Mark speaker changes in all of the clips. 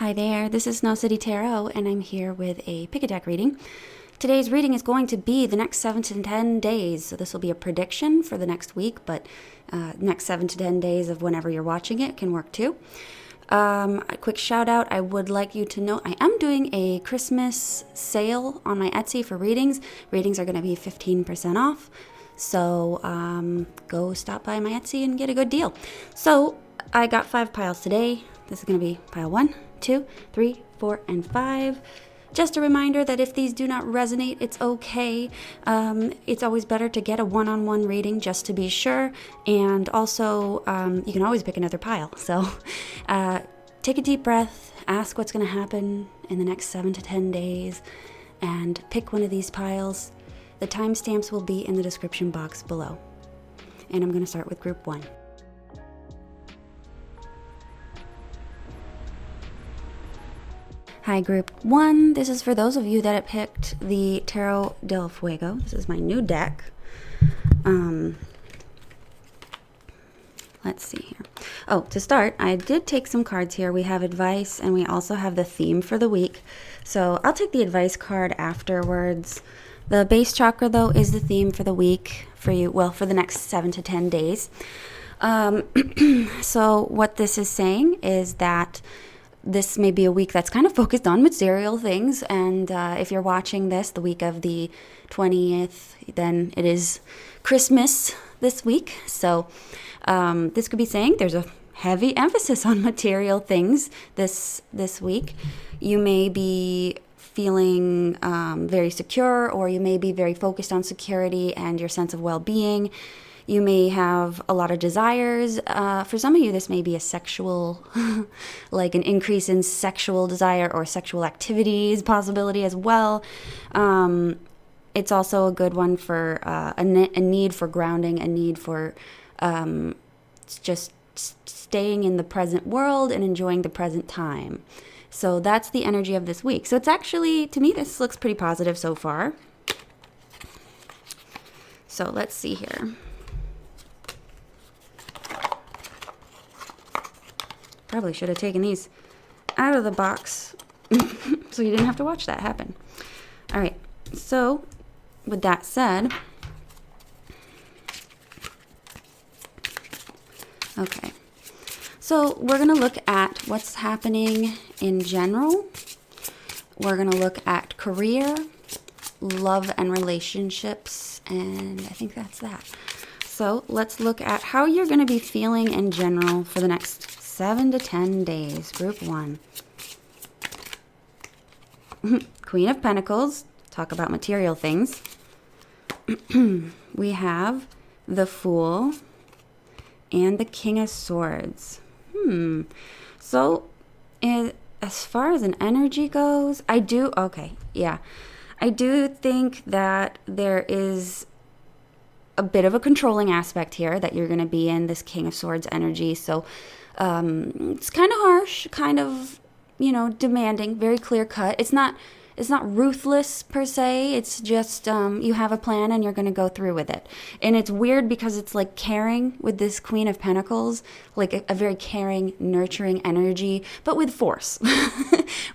Speaker 1: Hi there, this is Snow City Tarot, and I'm here with a pick a deck reading. Today's reading is going to be the next 7 to 10 days. So this will be a prediction for the next week, but next 7 to 10 days of whenever you're watching it can work too. A quick shout out, I would like you to know I am doing a Christmas sale on my Etsy for readings. Readings are going to be 15% off. So go stop by my Etsy and get a good deal. So I got 5 piles today. This is going to be pile 1, 2, 3, 4, and 5. Just a reminder that if these do not resonate, it's okay. It's always better to get a one-on-one reading just to be sure. And also, you can always pick another pile. So take a deep breath, ask what's going to happen in the next 7 to 10 days, and pick one of these piles. The timestamps will be in the description box below. And I'm going to start with group 1. Hi, group 1. This is for those of you that have picked the Tarot del Fuego. This is my new deck. Let's see here. Oh, to start, I did take some cards here. We have advice and we also have the theme for the week. So I'll take the advice card afterwards. The base chakra, though, is the theme for the week for you, well, for the next 7 to 10 days. So what this is saying is that this may be a week that's kind of focused on material things, and if you're watching this the week of the 20th, then it is Christmas this week. So this could be saying there's a heavy emphasis on material things this week. You may be feeling very secure, or you may be very focused on security and your sense of well-being. You may have a lot of desires. For some of you, this may be a sexual, like an increase in sexual desire or sexual activities possibility as well. It's also a good one for a need for grounding, a need for just staying in the present world and enjoying the present time. So that's the energy of this week. So it's actually, to me, this looks pretty positive so far. So let's see here. Probably should have taken these out of the box so you didn't have to watch that happen. All right, so with that said, okay, so we're going to look at what's happening in general. We're going to look at career, love, and relationships, and I think that's that. So let's look at how you're going to be feeling in general for the next 7 to 10 days. Group 1. Queen of Pentacles. Talk about material things. We have the Fool and the King of Swords. So as far as an energy goes, I do think that there is a bit of a controlling aspect here that you're going to be in, this King of Swords energy. So it's kind of harsh, kind of, demanding, very clear cut. It's not ruthless per se. It's just you have a plan and you're going to go through with it. And it's weird because it's like caring with this Queen of Pentacles, like a very caring, nurturing energy, but with force,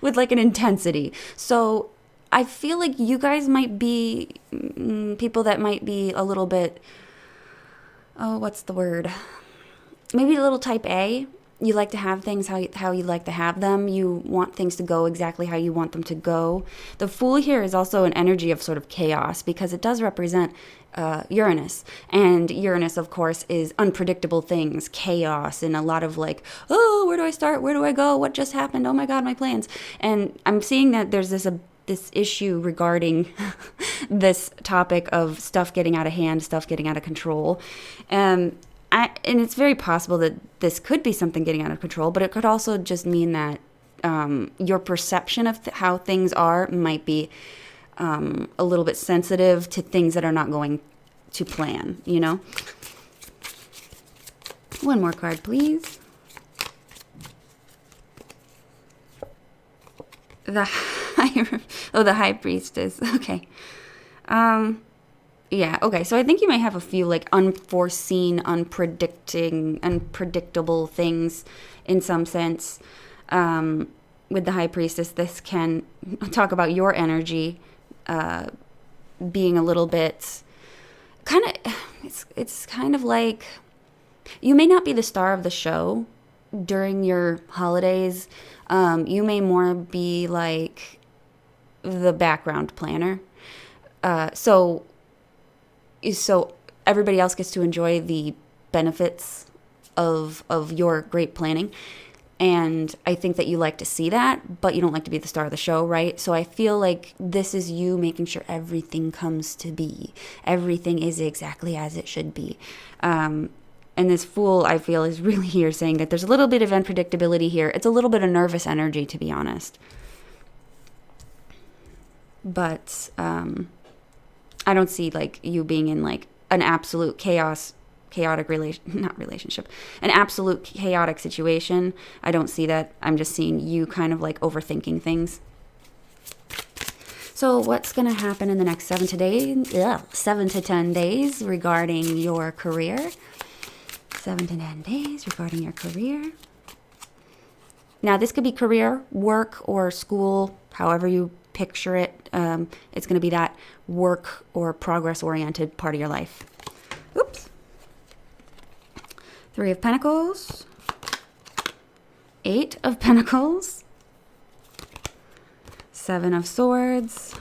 Speaker 1: with like an intensity. So I feel like you guys might be people that might be a little bit, what's the word? Maybe a little type A. You like to have things how you like to have them. You want things to go exactly how you want them to go. The Fool here is also an energy of sort of chaos because it does represent Uranus. And Uranus, of course, is unpredictable things, chaos, and a lot of like, oh, where do I start? Where do I go? What just happened? Oh my God, my plans. And I'm seeing that there's this issue regarding this topic of stuff getting out of hand, stuff getting out of control. And it's very possible that this could be something getting out of control, but it could also just mean that your perception of how things are might be a little bit sensitive to things that are not going to plan, One more card, please. The High Priestess. Okay. Yeah, okay, so I think you might have a few like unforeseen, unpredictable things in some sense. with the High Priestess, this can talk about your energy being a little bit kind of, it's kind of like you may not be the star of the show during your holidays. You may more be like the background planner. So everybody else gets to enjoy the benefits of your great planning. And I think that you like to see that, but you don't like to be the star of the show, right? So I feel like this is you making sure everything comes to be. Everything is exactly as it should be. And this Fool, I feel, is really here saying that there's a little bit of unpredictability here. It's a little bit of nervous energy, to be honest. But I don't see like you being in like an absolute chaotic an absolute chaotic situation. I don't see that. I'm just seeing you kind of like overthinking things. So what's going to happen in the next 7 to 10 days regarding your career? 7 to 10 days regarding your career. Now, this could be career, work, or school, however you picture it. It's going to be that work or progress-oriented part of your life. Oops. 3 of Pentacles, 8 of Pentacles, 7 of Swords,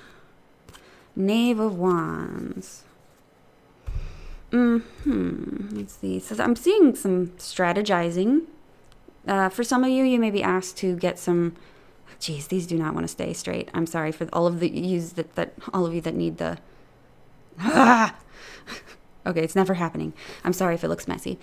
Speaker 1: Knave of Wands. Let's see. So I'm seeing some strategizing. For some of you, you may be asked to get some. Geez, these do not want to stay straight. I'm sorry for all of the all of you that need the. Okay, it's never happening. I'm sorry if it looks messy.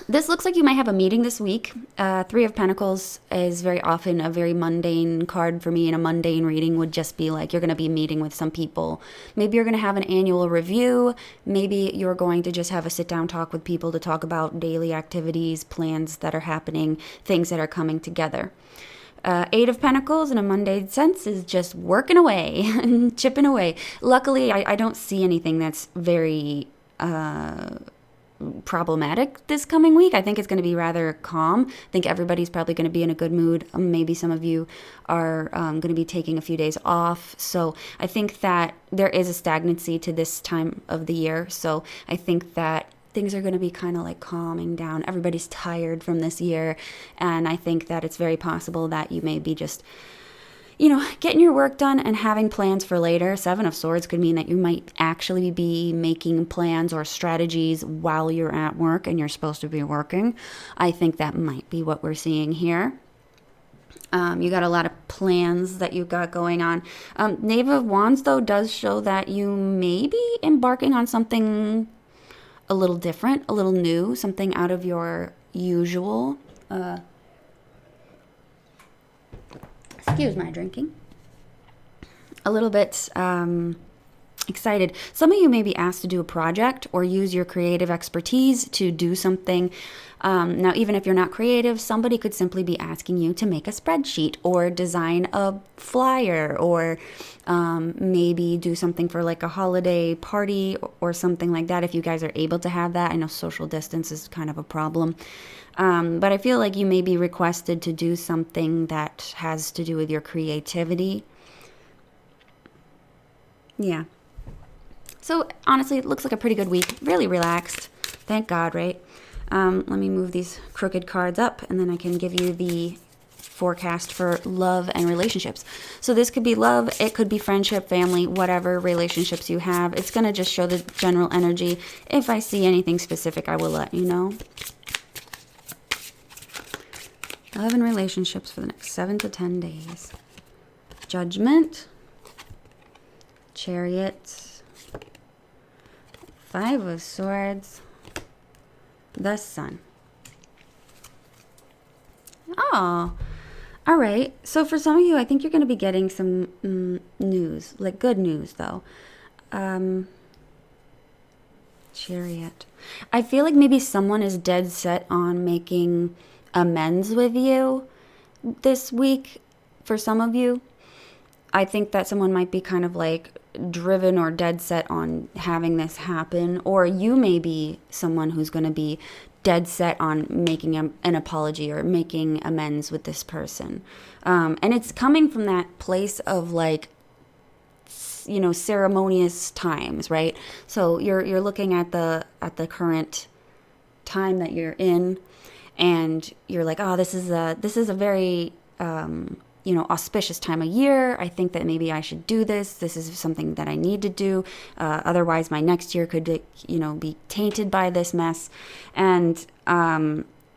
Speaker 1: This looks like you might have a meeting this week. 3 of Pentacles is very often a very mundane card for me, and a mundane reading would just be like you're going to be meeting with some people. Maybe you're going to have an annual review. Maybe you're going to just have a sit-down talk with people to talk about daily activities, plans that are happening, things that are coming together. 8 of Pentacles in a mundane sense is just working away and chipping away. Luckily, I don't see anything that's very problematic this coming week. I think it's going to be rather calm. I think everybody's probably going to be in a good mood. Maybe some of you are going to be taking a few days off. So I think that there is a stagnancy to this time of the year. So I think that things are going to be kind of like calming down. Everybody's tired from this year. And I think that it's very possible that you may be just, getting your work done and having plans for later. 7 of Swords could mean that you might actually be making plans or strategies while you're at work and you're supposed to be working. I think that might be what we're seeing here. You got a lot of plans that you've got going on. Knave of Wands, though, does show that you may be embarking on something a little different, a little new, something out of your usual. Excuse my drinking. A little bit excited. Some of you may be asked to do a project or use your creative expertise to do something. Now, even if you're not creative, somebody could simply be asking you to make a spreadsheet or design a flyer or maybe do something for like a holiday party or something like that if you guys are able to have that. I know social distance is kind of a problem. But I feel like you may be requested to do something that has to do with your creativity. Yeah. So honestly, it looks like a pretty good week. Really relaxed. Thank God, right? Let me move these crooked cards up and then I can give you the forecast for love and relationships. So this could be love, it could be friendship, family, whatever relationships you have. It's going to just show the general energy. If I see anything specific, I will let you know. Love and relationships for the next 7 to 10 days. Judgment. Chariot. 5 of Swords. The Sun. Oh, all right. So for some of you, I think you're going to be getting some news, like good news, though. Chariot. I feel like maybe someone is dead set on making amends with you this week. For some of you, I think that someone might be kind of like driven or dead set on having this happen, or you may be someone who's going to be dead set on making an apology or making amends with this person. And it's coming from that place of like, ceremonious times, right? So you're looking at the current time that you're in, and you're like, oh, this is a very auspicious time of year. I think that maybe I should do this. This is something that I need to do. Otherwise, my next year could, be tainted by this mess. And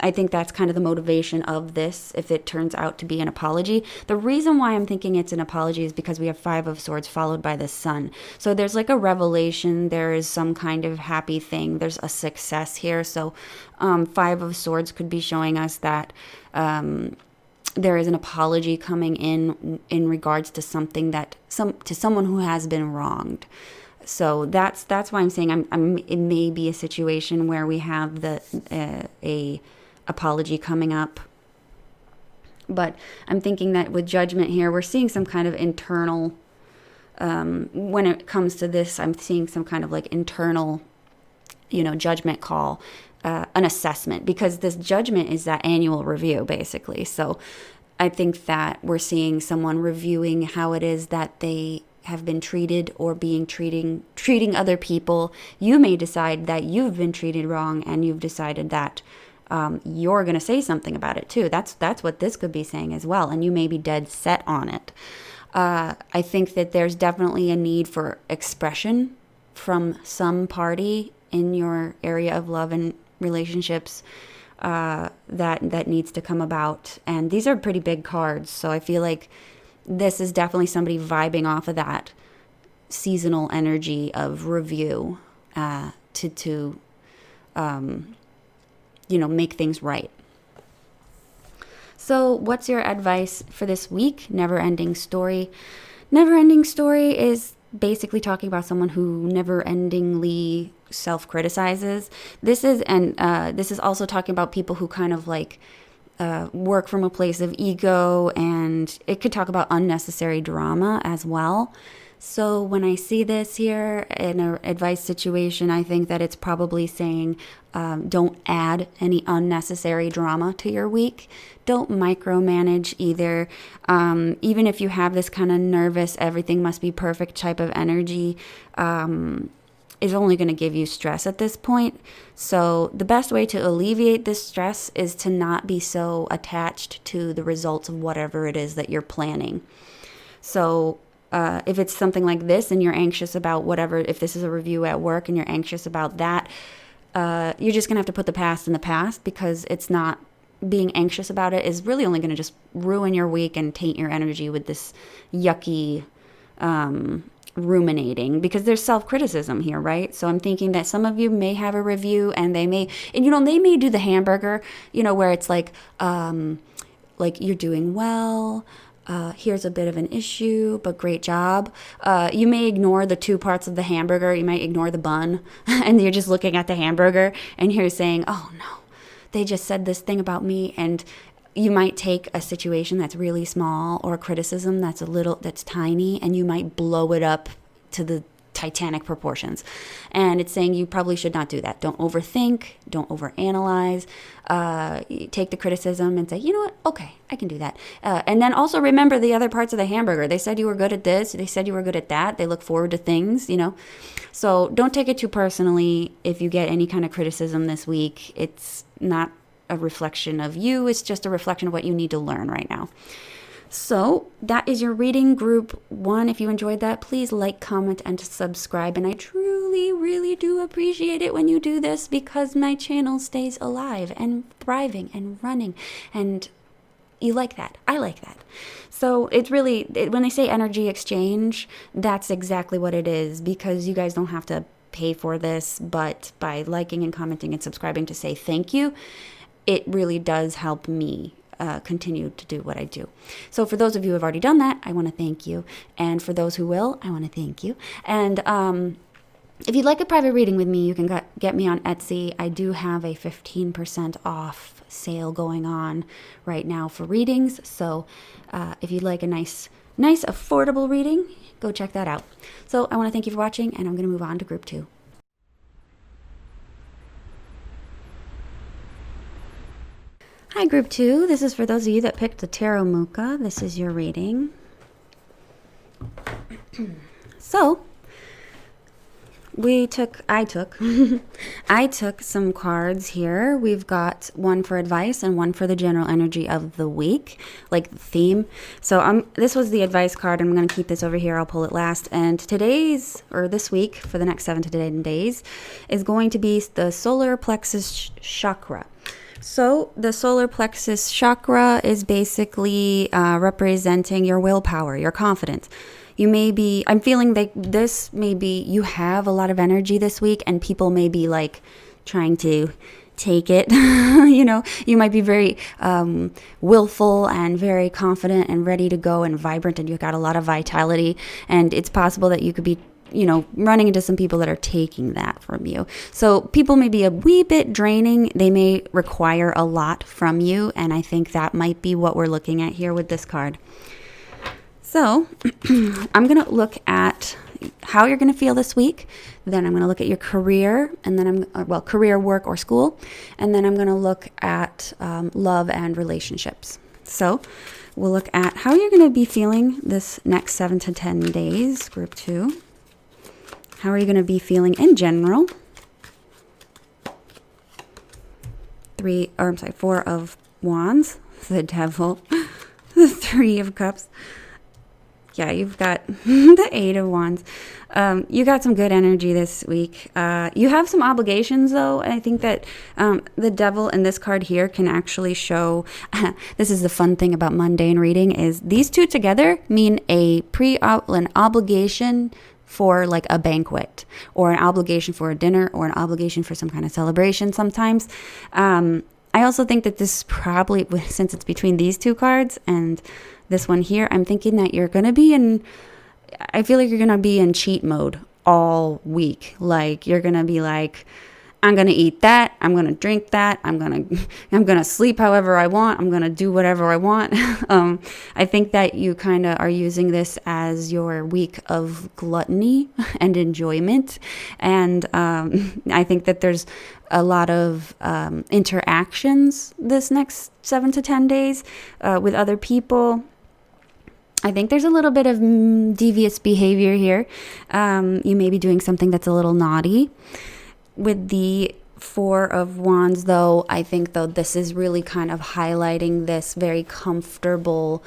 Speaker 1: I think that's kind of the motivation of this, if it turns out to be an apology. The reason why I'm thinking it's an apology is because we have 5 of Swords followed by the Sun. So there's like a revelation. There is some kind of happy thing. There's a success here. So 5 of Swords could be showing us that there is an apology coming in regards to something to someone who has been wronged. So that's why I'm saying it may be a situation where we have a apology coming up. But I'm thinking that with Judgment here, we're seeing some kind of internal, when it comes to this, I'm seeing some kind of like internal, judgment call, an assessment, because this Judgment is that annual review, basically. So I think that we're seeing someone reviewing how it is that they have been treated or treating other people. You may decide that you've been treated wrong, and you've decided that you're going to say something about it too. That's what this could be saying as well, and you may be dead set on it. I think that there's definitely a need for expression from some party in your area of love and relationships that needs to come about. And these are pretty big cards, so I feel like this is definitely somebody vibing off of that seasonal energy of review to make things right. So what's your advice for this week? Never-ending story. Never-ending story is basically talking about someone who never-endingly self-criticizes. This is also talking about people who kind of like work from a place of ego, and it could talk about unnecessary drama as well. So when I see this here in an advice situation, I think that it's probably saying don't add any unnecessary drama to your week. Don't micromanage either. Even if you have this kind of nervous, everything must be perfect type of energy, is only going to give you stress at this point. So the best way to alleviate this stress is to not be so attached to the results of whatever it is that you're planning. So if it's something like this and you're anxious about whatever, if this is a review at work and you're anxious about that, you're just going to have to put the past in the past, because it's not, being anxious about it is really only going to just ruin your week and taint your energy with this yucky ruminating, because there's self-criticism here, right? So I'm thinking that some of you may have a review, and they may do the hamburger, where it's like you're doing well, here's a bit of an issue, but great job. You may ignore the 2 parts of the hamburger. You might ignore the bun, and you're just looking at the hamburger, and you're saying, oh no, they just said this thing about me. And you might take a situation that's really small, or a criticism that's tiny, and you might blow it up to the Titanic proportions. And it's saying you probably should not do that. Don't overthink. Don't overanalyze. Take the criticism and say, you know what? Okay, I can do that. And then also remember the other parts of the hamburger. They said you were good at this. They said you were good at that. They look forward to things, So don't take it too personally. If you get any kind of criticism this week, it's not a reflection of you. It's just a reflection of what you need to learn right now. So that is your reading, group 1. If you enjoyed that, please like, comment, and subscribe. And I truly, really do appreciate it when you do this, because my channel stays alive and thriving and running. And you like that. I like that. So it's really, when they say energy exchange, that's exactly what it is, because you guys don't have to pay for this, but by liking and commenting and subscribing to say thank you, it really does help me continue to do what I do. So for those of you who have already done that, I want to thank you. And for those who will, I want to thank you. And if you'd like a private reading with me, you can get me on Etsy. I do have a 15% off sale going on right now for readings. So if you'd like a nice affordable reading, go check that out. So I want to thank you for watching, and I'm going to move on to group 2. Hi, Group 2. This is for those of you that picked the Tarot Muka. This is your reading. So, I took I took some cards here. We've got one for advice and one for the general energy of the week, like the theme. So this was the advice card, and I'm going to keep this over here. I'll pull it last. And this week, for the next 7 to 10 days, is going to be the solar plexus chakra. So the solar plexus chakra is basically representing your willpower, your confidence. I'm feeling that you have a lot of energy this week, and people may be like trying to take it. You might be very willful and very confident and ready to go and vibrant, and you've got a lot of vitality. And it's possible that you could be running into some people that are taking that from you. So people may be a wee bit draining. They may require a lot from you. And I think that might be what we're looking at here with this card. So I'm going to look at how you're going to feel this week. Then I'm going to look at your career, and then career, work, or school. And then I'm going to look at love and relationships. So we'll look at how you're going to be feeling this next 7 to 10 days, Group 2. How are you going to be feeling in general? 4 of Wands, the Devil, the 3 of Cups. Yeah, you've got the 8 of Wands. You got some good energy this week. You have some obligations, though. I think that the Devil in this card here can actually show, this is the fun thing about mundane reading, is these two together mean an obligation for like a banquet, or an obligation for a dinner, or an obligation for some kind of celebration sometimes. I also think that this probably, since it's between these two cards and this one here, I'm thinking that you're going to be I feel like you're going to be in cheat mode all week. Like you're going to be like, I'm going to eat that. I'm going to drink that. I'm going to sleep however I want. I'm going to do whatever I want. I think that you kind of are using this as your week of gluttony and enjoyment. And I think that there's a lot of interactions this next 7 to 10 days with other people. I think there's a little bit of devious behavior here. You may be doing something that's a little naughty. With the 4 of Wands, though, I think, this is really kind of highlighting this very comfortable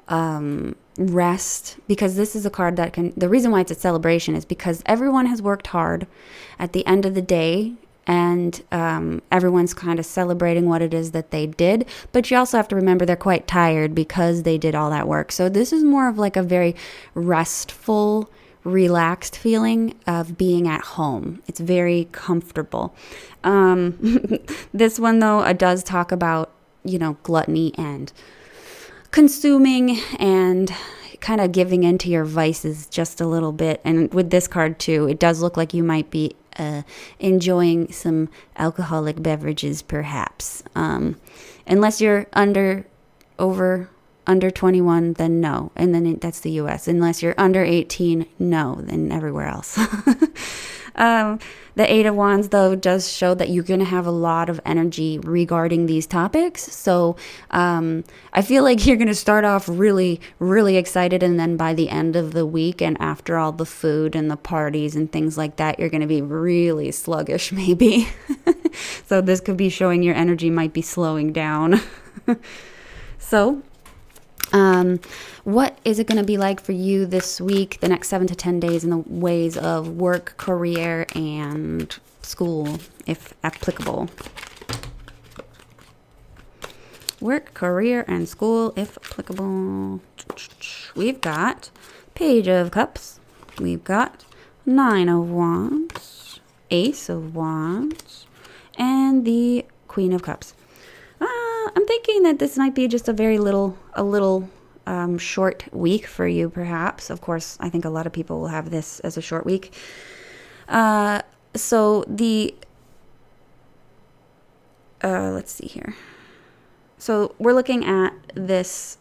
Speaker 1: rest, because this is a card that the reason why it's a celebration is because everyone has worked hard at the end of the day, and everyone's kind of celebrating what it is that they did. But you also have to remember they're quite tired because they did all that work. So this is more of like a very restful, relaxed feeling of being at home. It's very comfortable. This one, though, does talk about, gluttony and consuming and kind of giving into your vices just a little bit. And with this card, too, it does look like you might be enjoying some alcoholic beverages, perhaps. Unless you're under 21, then no. And then that's the U.S. Unless you're under 18, no. Then everywhere else. The 8 of Wands, though, does show that you're going to have a lot of energy regarding these topics. So I feel like you're going to start off really, really excited. And then by the end of the week, and after all the food and the parties and things like that, you're going to be really sluggish, maybe. So this could be showing your energy might be slowing down. So what is it going to be like for you this week, the next 7 to 10 days, in the ways of work, career, and school, if applicable? Work, career, and school, if applicable. We've got Page of Cups. We've got 9 of Wands, Ace of Wands, and the Queen of Cups. I'm thinking that this might be just a little short week for you, perhaps. Of course, I think a lot of people will have this as a short week. So let's see here. So we're looking at this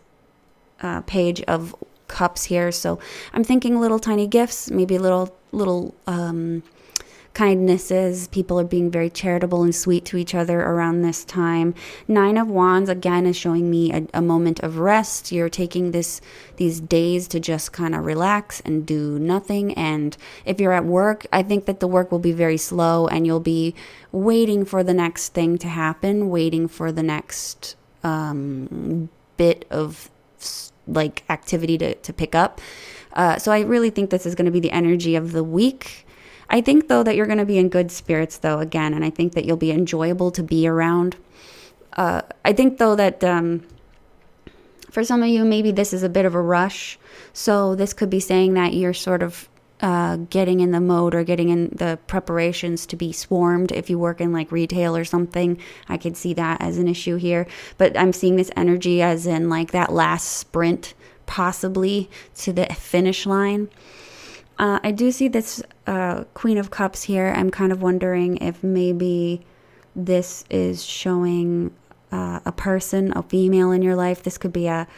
Speaker 1: Page of Cups here. So I'm thinking little tiny gifts, maybe little kindnesses. People are being very charitable and sweet to each other around this time. 9 of Wands, again, is showing me a moment of rest. You're taking these days to just kind of relax and do nothing. And if you're at work, I think that the work will be very slow, and you'll be waiting for the next thing to happen, waiting for the next bit of like activity to pick up. So I really think this is going to be the energy of the week. I think, though, that you're going to be in good spirits, though, again, and I think that you'll be enjoyable to be around. I think, though, that for some of you, maybe this is a bit of a rush. So this could be saying that you're sort of getting in the mode or getting in the preparations to be swarmed. If you work in like retail or something, I could see that as an issue here. But I'm seeing this energy as in like that last sprint, possibly to the finish line. I do see this Queen of Cups here. I'm kind of wondering if maybe this is showing a person, a female in your life. This could be a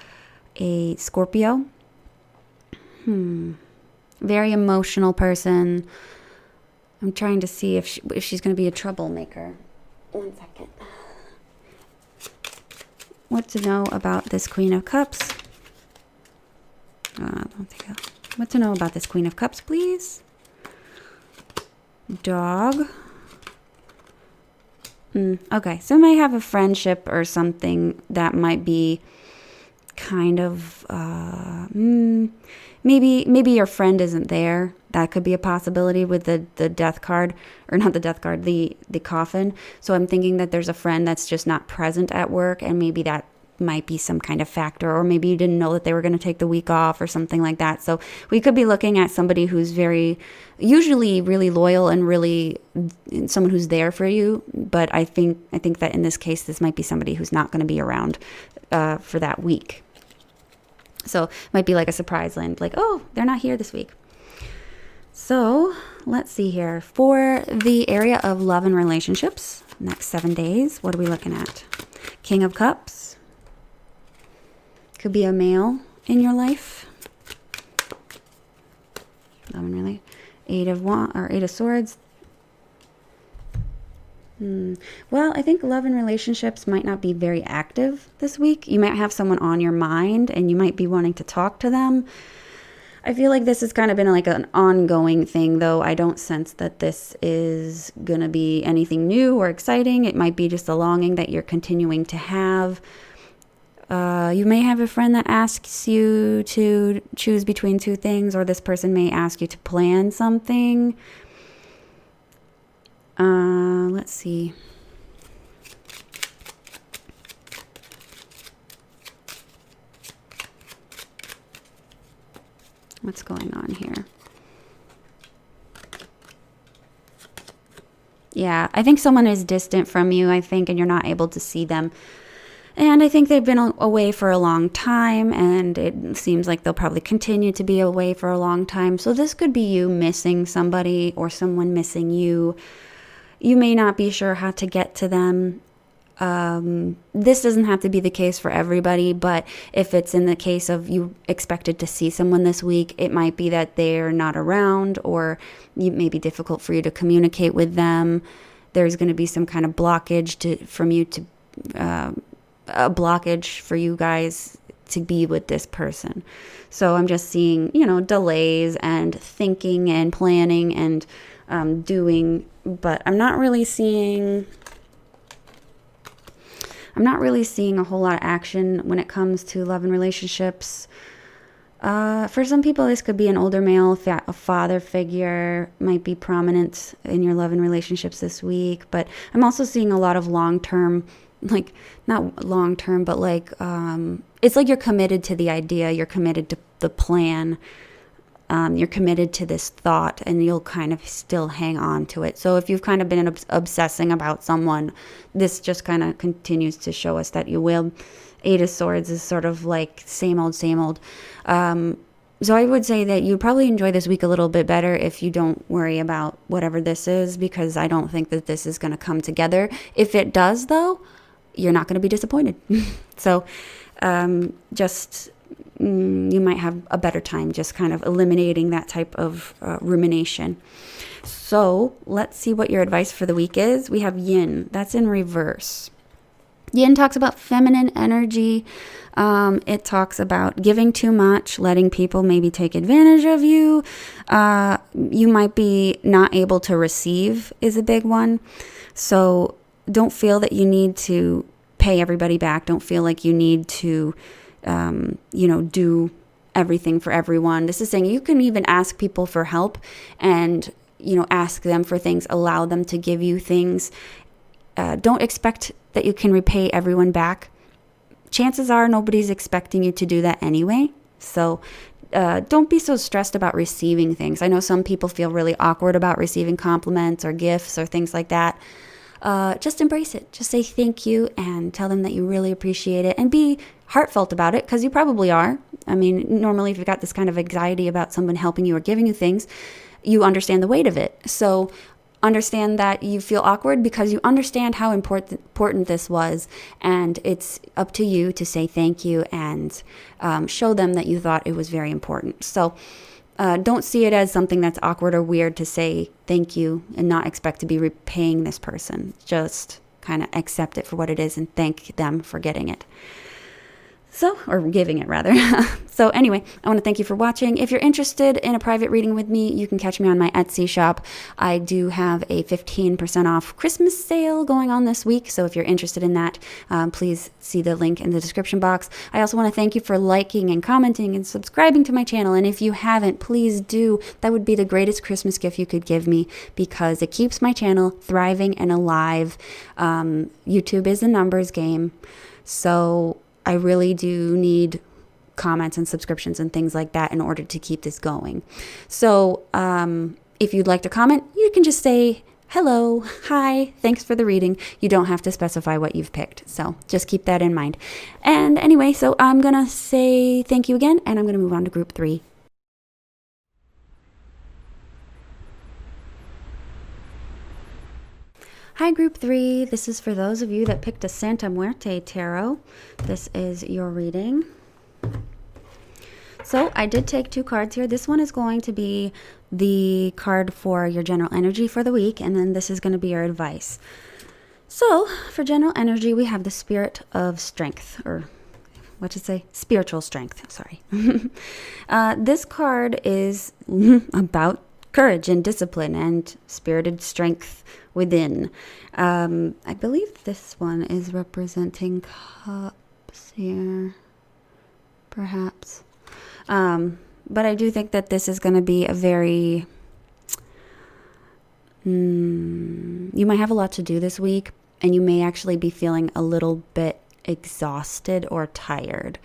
Speaker 1: Scorpio. Very emotional person. I'm trying to see if she's going to be a troublemaker. 1 second. What to know about this Queen of Cups? What to know about this Queen of Cups, please? Dog. Okay, so you might have a friendship or something that might be kind of maybe your friend isn't there. That could be a possibility with the death card, or not the death card, the coffin. So I'm thinking that there's a friend that's just not present at work, and maybe that might be some kind of factor, or maybe you didn't know that they were going to take the week off or something like that. So we could be looking at somebody who's usually really loyal and really someone who's there for you. But I think that in this case, this might be somebody who's not going to be around for that week. So it might be like a surprise land, like, oh, they're not here this week. So let's see here. For the area of love and relationships, next 7 days, what are we looking at? King of Cups. Could be a male in your life. Love and really. 8 of Swords. Well, I think love and relationships might not be very active this week. You might have someone on your mind and you might be wanting to talk to them. I feel like this has kind of been like an ongoing thing, though. I don't sense that this is going to be anything new or exciting. It might be just a longing that you're continuing to have. You may have a friend that asks you to choose between 2 things, or this person may ask you to plan something. Let's see. What's going on here? Yeah, I think someone is distant from you, and you're not able to see them. And I think they've been away for a long time, and it seems like they'll probably continue to be away for a long time. So this could be you missing somebody or someone missing you. You may not be sure how to get to them. This doesn't have to be the case for everybody, but if it's in the case of you expected to see someone this week, it might be that they're not around, or it may be difficult for you to communicate with them. There's going to be some kind of blockage a blockage for you guys to be with this person. So I'm just seeing, delays and thinking and planning and doing, but I'm not really seeing a whole lot of action when it comes to love and relationships. For some people, this could be an older male, a father figure might be prominent in your love and relationships this week. But I'm also seeing a lot of long-term, like not long-term, but like it's like you're committed to the idea, you're committed to the plan, you're committed to this thought, and you'll kind of still hang on to it. So if you've kind of been obsessing about someone, this just kind of continues to show us that you will. 8 of Swords is sort of like same old. So I would say that you probably enjoy this week a little bit better if you don't worry about whatever this is, because I don't think that this is going to come together. If it does, though, you're not going to be disappointed. So just you might have a better time just kind of eliminating that type of rumination. So let's see what your advice for the week is. We have yin. That's in reverse. Yin talks about feminine energy. It talks about giving too much, letting people maybe take advantage of you. You might be not able to receive is a big one. So don't feel that you need to pay everybody back. Don't feel like you need to, do everything for everyone. This is saying you can even ask people for help and, ask them for things, allow them to give you things. Don't expect that you can repay everyone back. Chances are nobody's expecting you to do that anyway. So don't be so stressed about receiving things. I know some people feel really awkward about receiving compliments or gifts or things like that. Just embrace it. Just say thank you and tell them that you really appreciate it and be heartfelt about it, because you probably are. I mean, normally if you've got this kind of anxiety about someone helping you or giving you things, you understand the weight of it. So understand that you feel awkward because you understand how important this was, and it's up to you to say thank you and show them that you thought it was very important. So don't see it as something that's awkward or weird to say thank you and not expect to be repaying this person. Just kind of accept it for what it is and thank them for getting it. Or giving it rather. So anyway, I want to thank you for watching. If you're interested in a private reading with me, you can catch me on my Etsy shop. I do have a 15% off Christmas sale going on this week. So if you're interested in that, please see the link in the description box. I also want to thank you for liking and commenting and subscribing to my channel. And if you haven't, please do. That would be the greatest Christmas gift you could give me, because it keeps my channel thriving and alive. YouTube is a numbers game. So I really do need comments and subscriptions and things like that in order to keep this going. So if you'd like to comment, you can just say hello, hi, thanks for the reading. You don't have to specify what you've picked. So just keep that in mind. And anyway, so I'm going to say thank you again, and I'm going to move on to group 3. Hi, Group 3. This is for those of you that picked a Santa Muerte Tarot. This is your reading. So I did take 2 cards here. This one is going to be the card for your general energy for the week, and then this is going to be your advice. So for general energy, we have the Spirit of Strength, or what to say? Spiritual strength, sorry. This card is about courage and discipline and spirited strength within. I believe this one is representing cups here, perhaps. But I do think that this is going to be a very... you might have a lot to do this week, and you may actually be feeling a little bit exhausted or tired.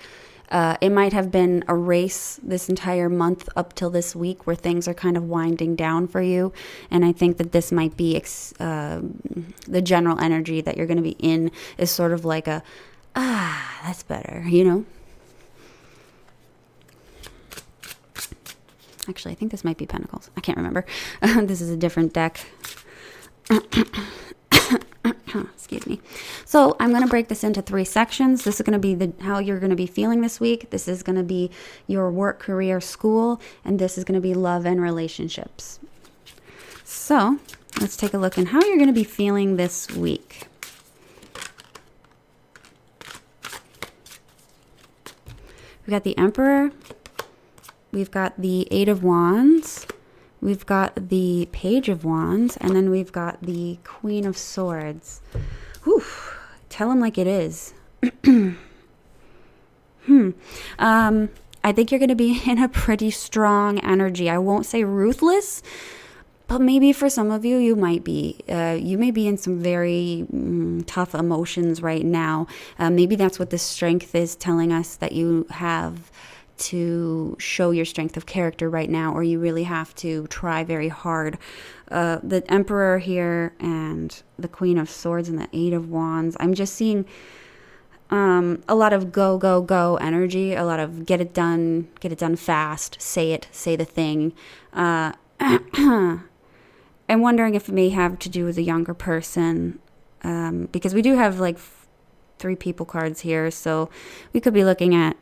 Speaker 1: It might have been a race this entire month up till this week where things are kind of winding down for you. And I think that this might be the general energy that you're going to be in is sort of like that's better, Actually, I think this might be Pentacles. I can't remember. This is a different deck. Excuse me. So I'm going to break this into 3 sections. This is going to be how you're going to be feeling this week. This is going to be your work, career, school, and this is going to be love and relationships. So let's take a look at how you're going to be feeling this week. We've got the Emperor. We've got the 8 of Wands. We've got the Page of Wands, and then we've got the Queen of Swords. Whew, tell them like it is. I think you're going to be in a pretty strong energy. I won't say ruthless, but maybe for some of you, you might be. You may be in some very tough emotions right now. Maybe that's what this strength is telling us that you have to show your strength of character right now, or you really have to try very hard. The Emperor here and the Queen of Swords and the 8 of Wands. I'm just seeing a lot of go, go, go energy, a lot of get it done fast, say the thing. I'm wondering if it may have to do with a younger person, because we do have like three people cards here. So we could be looking at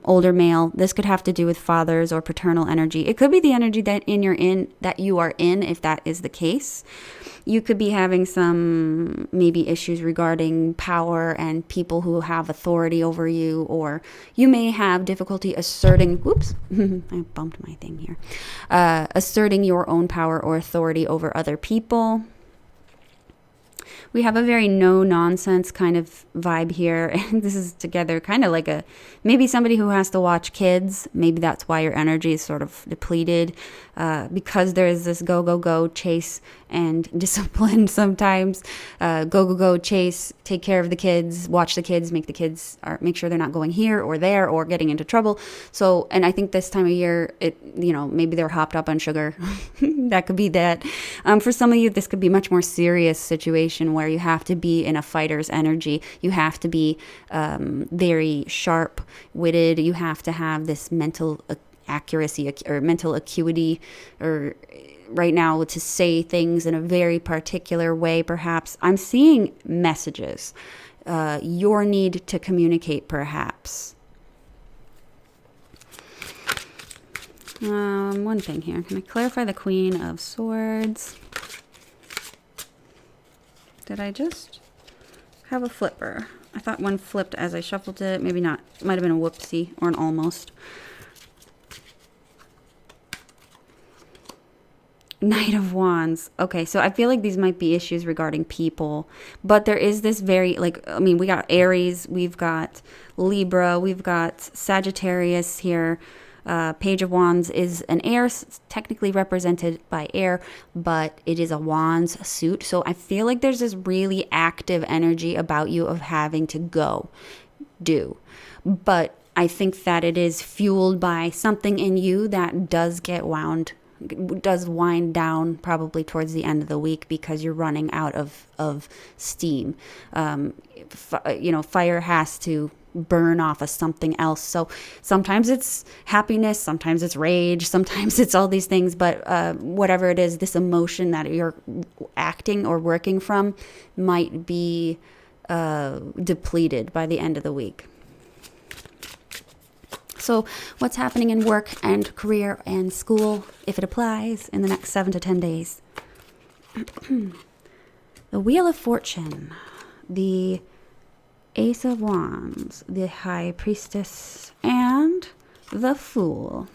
Speaker 1: older male. This could have to do with fathers or paternal energy. It could be the energy that you are in, if that is the case. You could be having some maybe issues regarding power and people who have authority over you, or you may have difficulty asserting, whoops, I bumped my thing here, asserting your own power or authority over other people. We have a very no-nonsense kind of vibe here. And this is together kind of like maybe somebody who has to watch kids. Maybe that's why your energy is sort of depleted, because there is this go, go, go, chase and discipline sometimes. Go, go, go, chase, take care of the kids, watch the kids, make sure they're not going here or there or getting into trouble. So, and I think this time of year, maybe they're hopped up on sugar. That could be that. For some of you, this could be a much more serious situation where you have to be in a fighter's energy. You have to be very sharp-witted. You have to have this mental accuracy or mental acuity, or right now to say things in a very particular way. Perhaps I'm seeing messages, your need to communicate, perhaps. One thing here. Can I clarify the Queen of Swords? Did I just have a flipper? I thought one flipped as I shuffled it. Maybe not. Might have been a whoopsie or an almost. Knight of Wands. Okay, so I feel like these might be issues regarding people, but there is this very, we got Aries, we've got Libra, we've got Sagittarius here. Page of Wands is an air, technically represented by air, but it is a Wands suit. So I feel like there's this really active energy about you of having to do. But I think that it is fueled by something in you that does wind down probably towards the end of the week, because you're running out of steam. Fire has to burn off of something else. So sometimes it's happiness, sometimes it's rage, sometimes it's all these things, but whatever it is, this emotion that you're acting or working from might be depleted by the end of the week. So what's happening in work and career and school, if it applies, in the next 7 to 10 days? The Wheel of Fortune, the Ace of Wands, the High Priestess, and the Fool.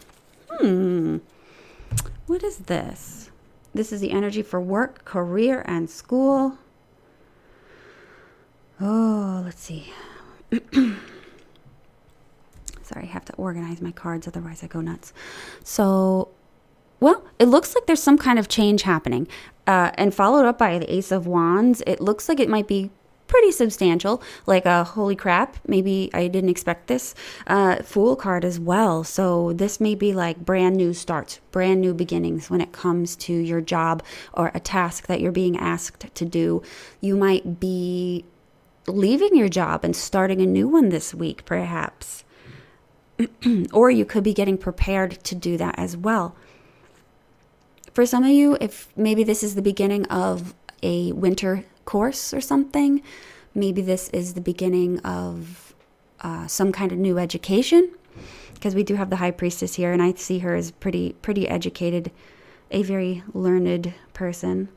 Speaker 1: What is this? This is the energy for work, career, and school. Oh, let's see. Sorry, I have to organize my cards, otherwise I go nuts. So, well, it looks like there's some kind of change happening. And followed up by the Ace of Wands, it looks like it might be pretty substantial, like a holy crap, maybe I didn't expect this. Fool card as well. So this may be like brand new starts, brand new beginnings when it comes to your job or a task that you're being asked to do. You might be leaving your job and starting a new one this week, perhaps. Or you could be getting prepared to do that as well. For some of you, if maybe this is the beginning of a winter course or something, maybe this is the beginning of some kind of new education, because we do have the High Priestess here, and I see her as pretty educated, a very learned person.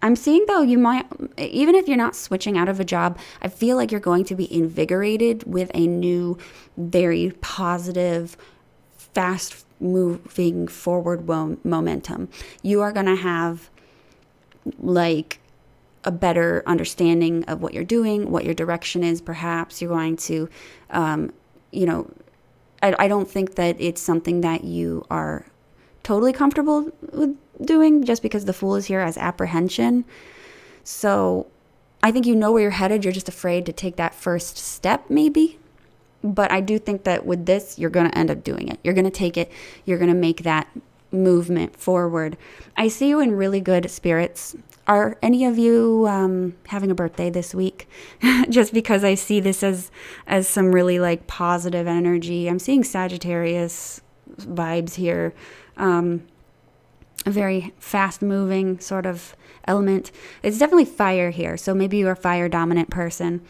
Speaker 1: I'm seeing, though, you might, even if you're not switching out of a job, I feel like you're going to be invigorated with a new, very positive, fast moving forward momentum. You are going to have like a better understanding of what you're doing, what your direction is. Perhaps you're going to, I don't think that it's something that you are totally comfortable with doing, just because the Fool is here as apprehension. So I think you know where you're headed. You're just afraid to take that first step, maybe. But I do think that with this, you're going to end up doing it. You're going to take it. You're going to make that movement forward. I see you in really good spirits. Are any of you having a birthday this week? Just because I see this as some really like positive energy. I'm seeing Sagittarius vibes here. a very fast moving sort of element. It's definitely fire here. So maybe you're a fire dominant person.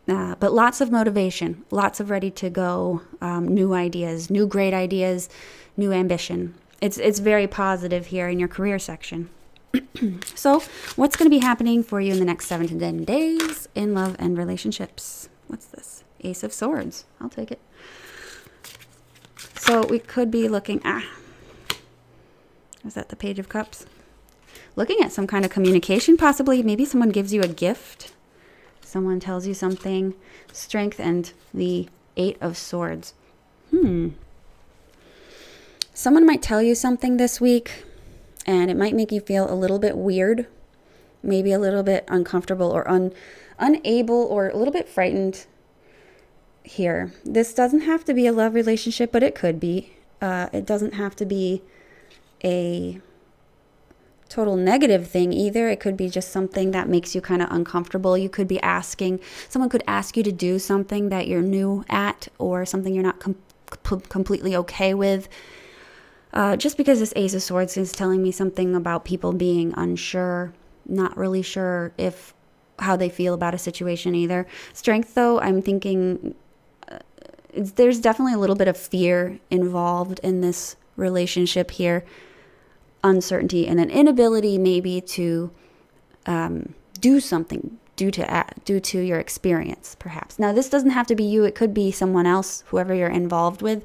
Speaker 1: But lots of motivation, lots of ready to go, new ideas, new great ideas, new ambition. It's very positive here in your career section. So what's going to be happening for you in the next 7 to 10 days in love and relationships? What's this? Ace of Swords. I'll take it. So we could be looking, is that the Page of Cups? Looking at some kind of communication, possibly. Maybe someone gives you a gift. Someone tells you something. Strength and the 8 of Swords. Someone might tell you something this week, and it might make you feel a little bit weird, maybe a little bit uncomfortable or unable or a little bit frightened here. This doesn't have to be a love relationship, but it could be. It doesn't have to be a total negative thing either. It could be just something that makes you kind of uncomfortable. You could be someone could ask you to do something that you're new at or something you're not completely okay with. Just because this Ace of Swords is telling me something about people being unsure, not really sure how they feel about a situation either. Strength, though, I'm thinking there's definitely a little bit of fear involved in this relationship here. Uncertainty and an inability maybe to do something due to your experience, perhaps. Now, this doesn't have to be you. It could be someone else, whoever you're involved with.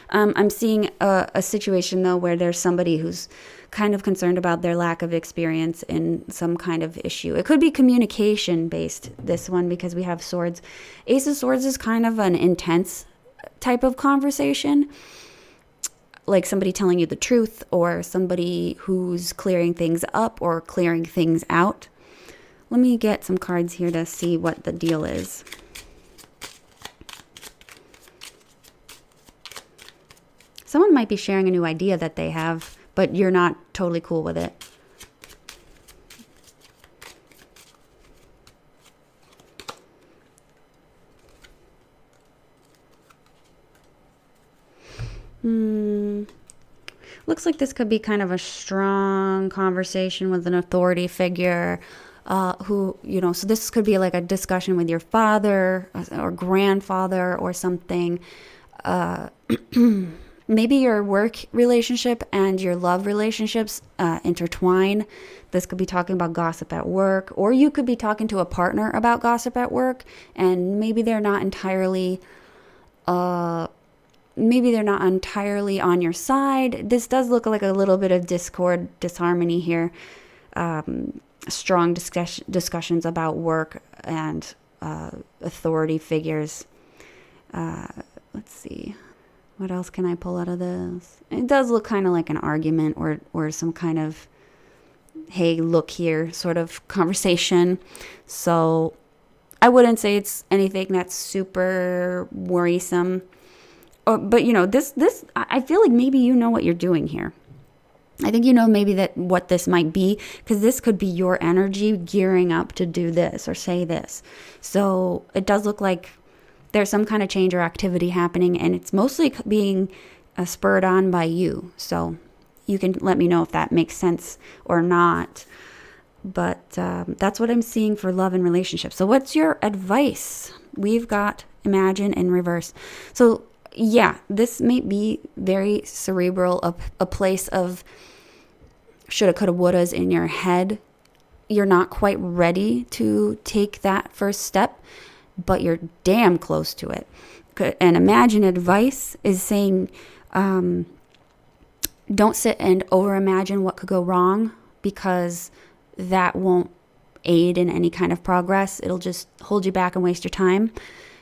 Speaker 1: I'm seeing a situation, though, where there's somebody who's kind of concerned about their lack of experience in some kind of issue. It could be communication-based, this one, because we have swords. Ace of Swords is kind of an intense type of conversation, like somebody telling you the truth or somebody who's clearing things up or clearing things out. Let me get some cards here to see what the deal is. Someone might be sharing a new idea that they have, but you're not totally cool with it. Looks like this could be kind of a strong conversation with an authority figure so this could be like a discussion with your father or grandfather or something. Maybe your work relationship and your love relationships intertwine. This could be talking about gossip at work, or you could be talking to a partner about gossip at work, and maybe they're not entirely on your side. This does look like a little bit of discord, disharmony here. Strong discussions about work and authority figures. Let's see. What else can I pull out of this? It does look kind of like an argument or some kind of, hey, look here sort of conversation. So I wouldn't say it's anything that's super worrisome. But this I feel like maybe you know what you're doing here. I think you know maybe that what this might be, because this could be your energy gearing up to do this or say this. So it does look like there's some kind of change or activity happening, and it's mostly being spurred on by you. So you can let me know if that makes sense or not. But that's what I'm seeing for love and relationships. So what's your advice? We've got Imagine in reverse. So yeah, this may be very cerebral, a place of shoulda, coulda, wouldas in your head. You're not quite ready to take that first step, but you're damn close to it. And Imagine advice is saying, don't sit and over-imagine what could go wrong, because that won't aid in any kind of progress. It'll just hold you back and waste your time.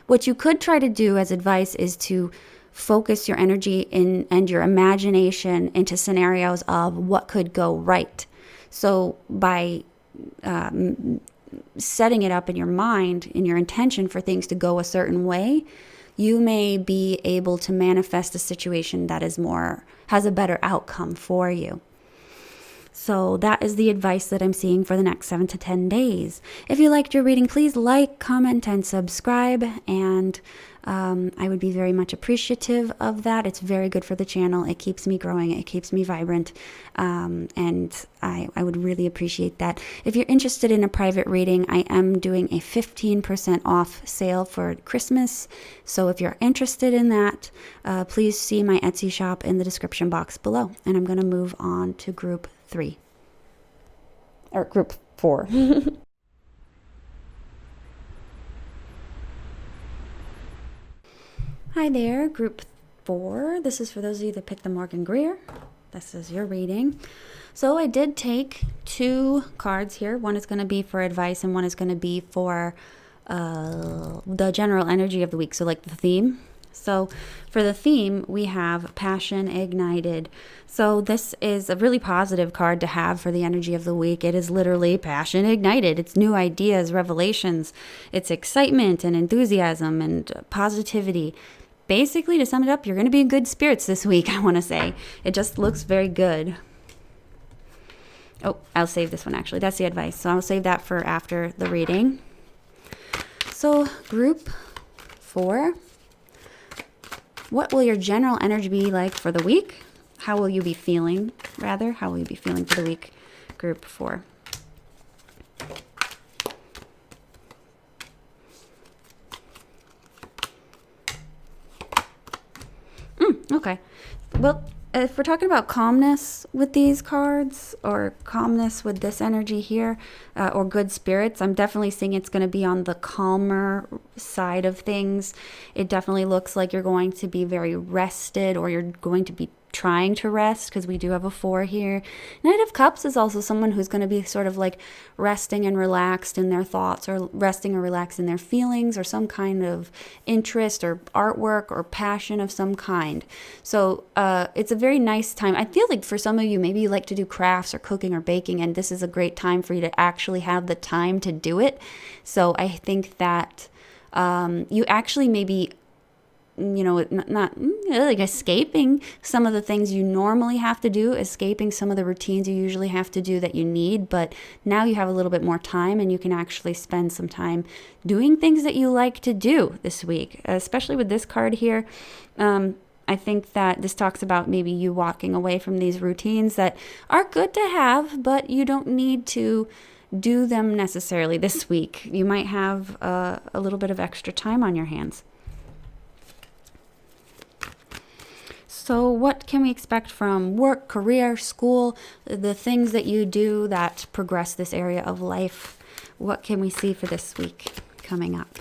Speaker 1: What you could try to do as advice is to focus your energy and your imagination into scenarios of what could go right. So by setting it up in your mind, in your intention for things to go a certain way, you may be able to manifest a situation that has a better outcome for you. So that is the advice that I'm seeing for the next 7 to 10 days. If you liked your reading, please like, comment, and subscribe. And I would be very much appreciative of that. It's very good for the channel. It keeps me growing. It keeps me vibrant. And I would really appreciate that. If you're interested in a private reading, I am doing a 15% off sale for Christmas. So if you're interested in that, please see my Etsy shop in the description box below. And I'm going to move on to group 3. Or group 4. Hi there, group 4. This is for those of you that picked the Morgan Greer. This is your reading. So I did take 2 cards here. One is going to be for advice and one is going to be for the general energy of the week. So like the theme. So for the theme, we have passion ignited. So this is a really positive card to have for the energy of the week. It is literally passion ignited. It's new ideas, revelations. It's excitement and enthusiasm and positivity. Basically, to sum it up, you're going to be in good spirits this week, I want to say. It just looks very good. Oh, I'll save this one, actually. That's the advice. So I'll save that for after the reading. So group 4. What will your general energy be like for the week? How will you be feeling, rather? How will you be feeling for the week? Group 4. Okay. Well, if we're talking about calmness with these cards or calmness with this energy here or good spirits, I'm definitely seeing it's going to be on the calmer side of things. It definitely looks like you're going to be very rested or you're going to be trying to rest because we do have a 4 here. Knight of Cups is also someone who's going to be sort of like resting and relaxed in their thoughts or resting or relaxed in their feelings or some kind of interest or artwork or passion of some kind. So it's a very nice time. I feel like for some of you, maybe you like to do crafts or cooking or baking, and this is a great time for you to actually have the time to do it. So I think that you actually maybe not like escaping some of the things you normally have to do, escaping some of the routines you usually have to do that you need, but now you have a little bit more time and you can actually spend some time doing things that you like to do this week, especially with this card here. I think that this talks about maybe you walking away from these routines that are good to have, but you don't need to do them necessarily this week. You might have a little bit of extra time on your hands. So what can we expect from work, career, school, the things that you do that progress this area of life? What can we see for this week coming up?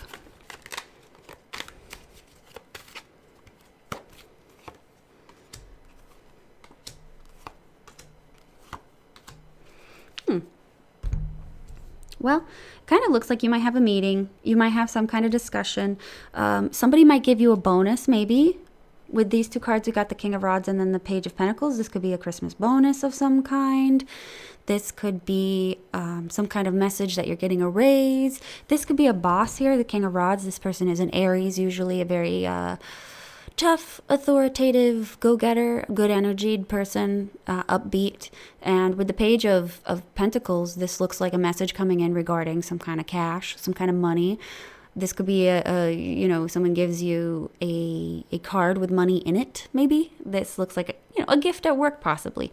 Speaker 1: Well, kind of looks like you might have a meeting. You might have some kind of discussion. Somebody might give you a bonus, maybe. With these 2 cards, we got the King of Rods and then the Page of Pentacles. This could be a Christmas bonus of some kind. This could be some kind of message that you're getting a raise. This could be a boss here, the King of Rods. This person is an Aries, usually a very tough, authoritative, go-getter, good-energied person, upbeat. And with the Page of Pentacles, this looks like a message coming in regarding some kind of cash, some kind of money. This could be someone gives you a card with money in it, maybe. This looks like a gift at work, possibly.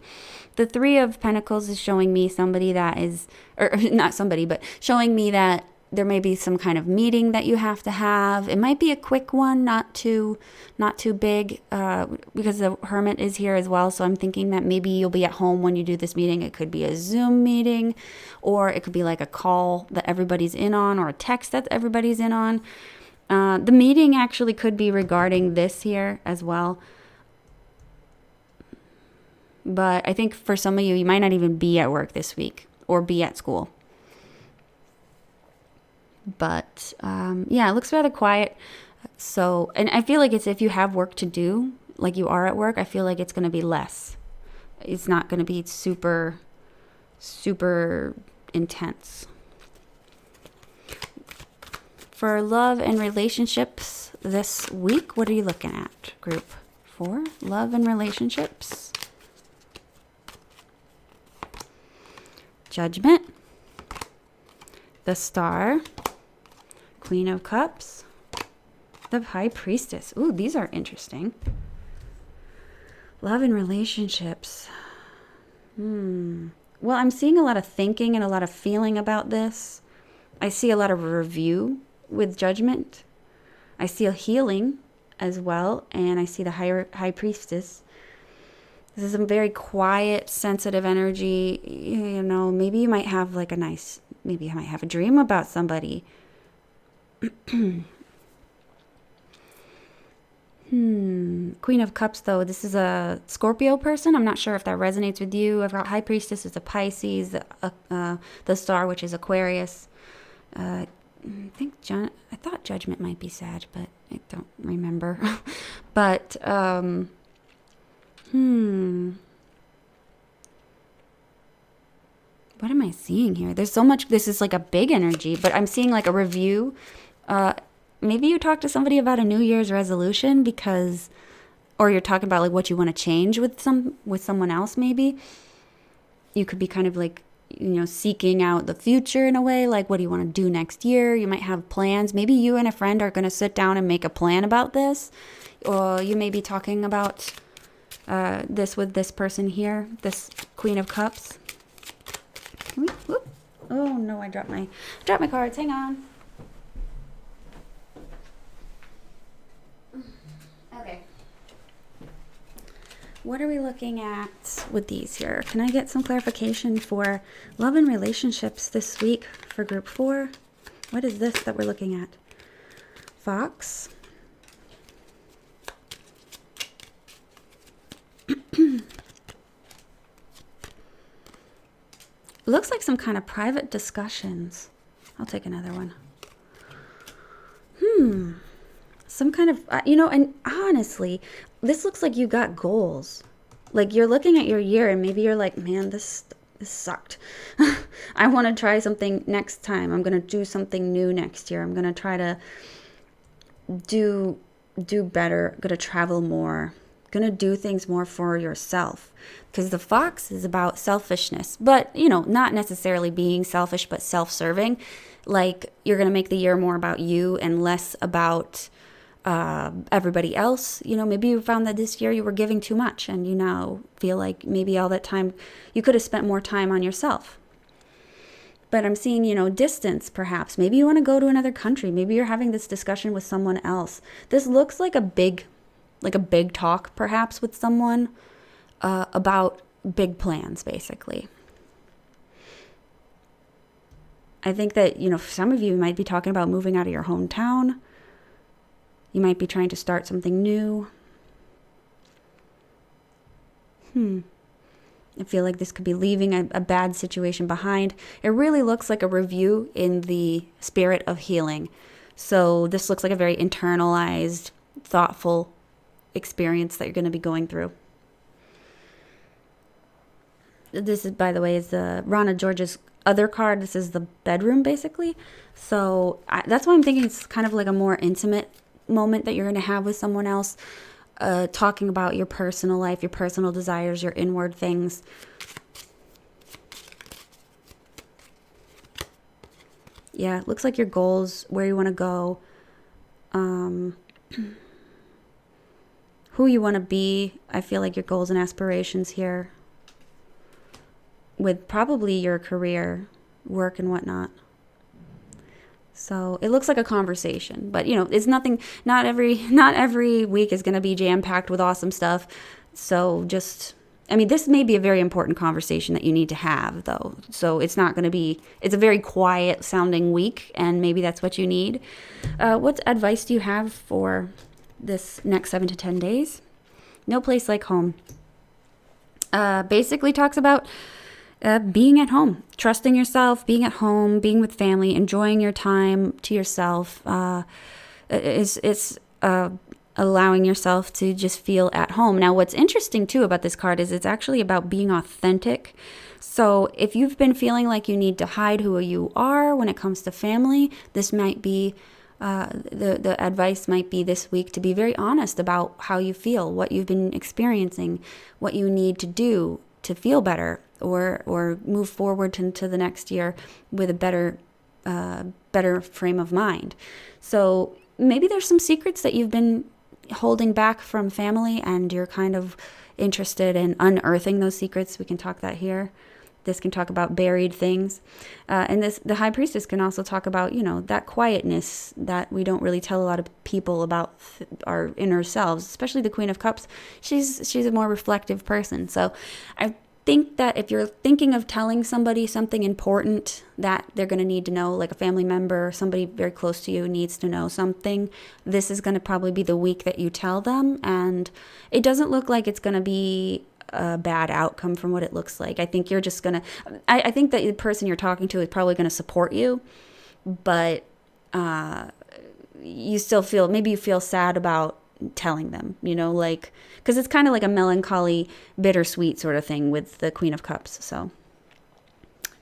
Speaker 1: The 3 of Pentacles is showing me somebody that is, or not somebody, but showing me that there may be some kind of meeting that you have to have. It might be a quick one, not too big, because the Hermit is here as well. So I'm thinking that maybe you'll be at home when you do this meeting. It could be a Zoom meeting, or it could be like a call that everybody's in on, or a text that everybody's in on. The meeting actually could be regarding this here as well. But I think for some of you, you might not even be at work this week or be at school. But it looks rather quiet. So, and I feel like it's if you have work to do, like you are at work, I feel like it's going to be less. It's not going to be super, super intense. For love and relationships this week, what are you looking at? Group 4, love and relationships. Judgment. The Star. Queen of Cups. The High Priestess. Ooh, these are interesting. Love and relationships. Well, I'm seeing a lot of thinking and a lot of feeling about this. I see a lot of review with Judgment. I see a healing as well, and I see the High Priestess. This is a very quiet, sensitive energy. You know, maybe you might have like maybe you might have a dream about somebody. Queen of Cups, though. This is a Scorpio person. I'm not sure if that resonates with you. I've got High Priestess is a Pisces, the Star, which is Aquarius. I thought Judgment might be Sag, but I don't remember. But, what am I seeing here? There's so much. This is like a big energy, but I'm seeing like a review. Maybe you talk to somebody about a New Year's resolution or you're talking about like what you want to change with someone else. Maybe you could be kind of like, seeking out the future in a way. Like, what do you want to do next year? You might have plans. Maybe you and a friend are going to sit down and make a plan about this, or you may be talking about this with this person here, this Queen of Cups. Oh no, I dropped my cards. Hang on. Okay. What are we looking at with these here? Can I get some clarification for love and relationships this week for group 4? What is this that we're looking at? Fox. Looks like some kind of private discussions. I'll take another one. Some kind of, and honestly, this looks like you got goals. Like you're looking at your year and maybe you're like, man, this sucked. I want to try something next time. I'm going to do something new next year. I'm going to try to do better. I'm going to travel more. Going to do things more for yourself, because the Fox is about selfishness, but not necessarily being selfish, but self-serving. Like you're going to make the year more about you and less about everybody else. Maybe you found that this year you were giving too much and you now feel like maybe all that time you could have spent more time on yourself. But I'm seeing, distance perhaps. Maybe you want to go to another country. Maybe you're having this discussion with someone else. This looks like a big talk perhaps with someone about big plans, basically. I think that, for some of you might be talking about moving out of your hometown. You might be trying to start something new. I feel like this could be leaving a bad situation behind. It really looks like a review in the spirit of healing. So this looks like a very internalized, thoughtful experience that you're going to be going through. This is, by the way, is the Rana George's other card. This is the bedroom, basically. So that's why I'm thinking it's kind of like a more intimate moment that you're going to have with someone else, talking about your personal life, your personal desires, your inward things. Yeah, it looks like your goals, where you want to go, who you want to be. I feel like your goals and aspirations here, with probably your career, work and whatnot. So it looks like a conversation, but it's nothing. Not every week is going to be jam-packed with awesome stuff. So this may be a very important conversation that you need to have, though. So it's not going to be. It's a very quiet sounding week, and maybe that's what you need. What advice do you have for this next 7 to 10 days? No place like home. Basically talks about being at home, trusting yourself, being at home, being with family, enjoying your time to yourself. It's allowing yourself to just feel at home. Now, what's interesting too about this card is it's actually about being authentic. So if you've been feeling like you need to hide who you are when it comes to family, this might be the advice might be this week to be very honest about how you feel, what you've been experiencing, what you need to do to feel better, or move forward into the next year with a better frame of mind. So maybe there's some secrets that you've been holding back from family, and you're kind of interested in unearthing those secrets. We can talk that here. This can talk about buried things. And the High Priestess can also talk about, that quietness that we don't really tell a lot of people about our inner selves, especially the Queen of Cups. She's a more reflective person. So I think that if you're thinking of telling somebody something important that they're going to need to know, like a family member, somebody very close to you needs to know something, this is going to probably be the week that you tell them. And it doesn't look like it's going to be a bad outcome from what it looks like. I think you're just going to, I think that the person you're talking to is probably going to support you, but you still feel, maybe you feel sad about telling them, because it's kind of like a melancholy, bittersweet sort of thing with the Queen of Cups. So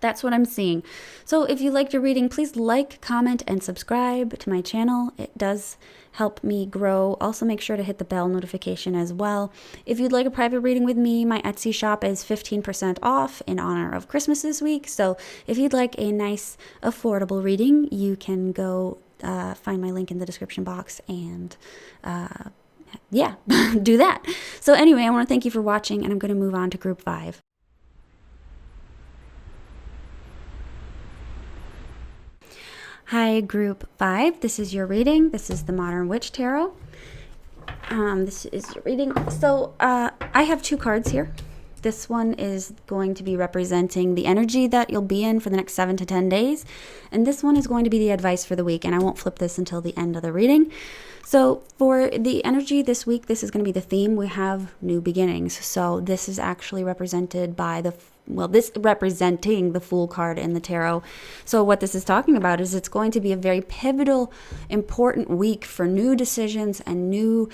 Speaker 1: that's what I'm seeing. So if you liked your reading, please like, comment, and subscribe to my channel. It does help me grow. Also, make sure to hit the bell notification as well. If you'd like a private reading with me, my Etsy shop is 15% off in honor of Christmas this week. So if you'd like a nice, affordable reading, you can go find my link in the description box and do that. So anyway, I want to thank you for watching, and I'm going to move on to group 5. Hi, group 5. This is your reading. This is the Modern Witch Tarot. This is your reading. So I have 2 cards here. This one is going to be representing the energy that you'll be in for the next 7 to 10 days. And this one is going to be the advice for the week. And I won't flip this until the end of the reading. So for the energy this week, this is going to be the theme. We have new beginnings. So this is actually represented by this representing the Fool card in the tarot. So what this is talking about is it's going to be a very pivotal, important week for new decisions and new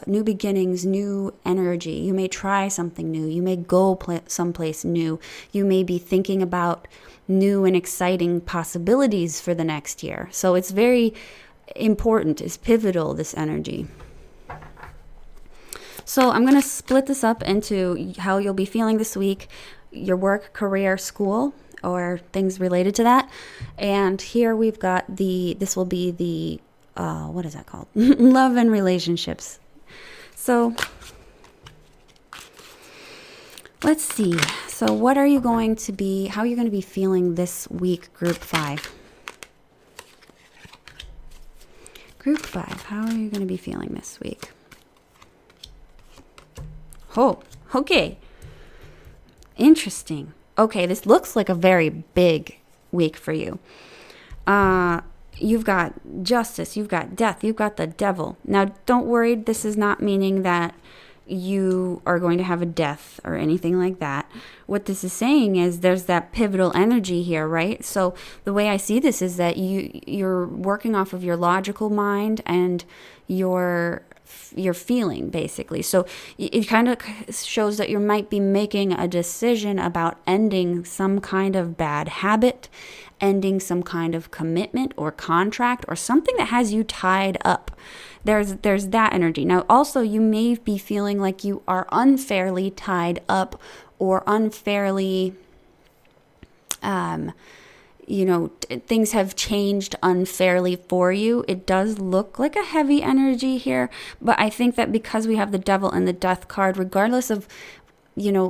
Speaker 1: beginnings, new energy. You may try something new. You may go someplace new. You may be thinking about new and exciting possibilities for the next year. So it's very important. It's pivotal, this energy. So I'm going to split this up into how you'll be feeling this week, your work, career, school, or things related to that. And here we've got this will be the, what is that called? Love and relationships. So let's see. So how are you going to be feeling this week, group 5? Group 5, how are you going to be feeling this week? Oh, okay. Interesting. Okay, this looks like a very big week for you. You've got justice, you've got death, you've got the devil. Now, don't worry, this is not meaning that you are going to have a death or anything like that. What this is saying is there's that pivotal energy here, right? So the way I see this is that you're working off of your logical mind and your feeling, basically. So it kind of shows that you might be making a decision about ending some kind of bad habit, ending some kind of commitment or contract or something that has you tied up. There's that energy. Now, also, you may be feeling like you are unfairly tied up or unfairly, things have changed unfairly for you. It does look like a heavy energy here, but I think that because we have the devil and the death card, regardless of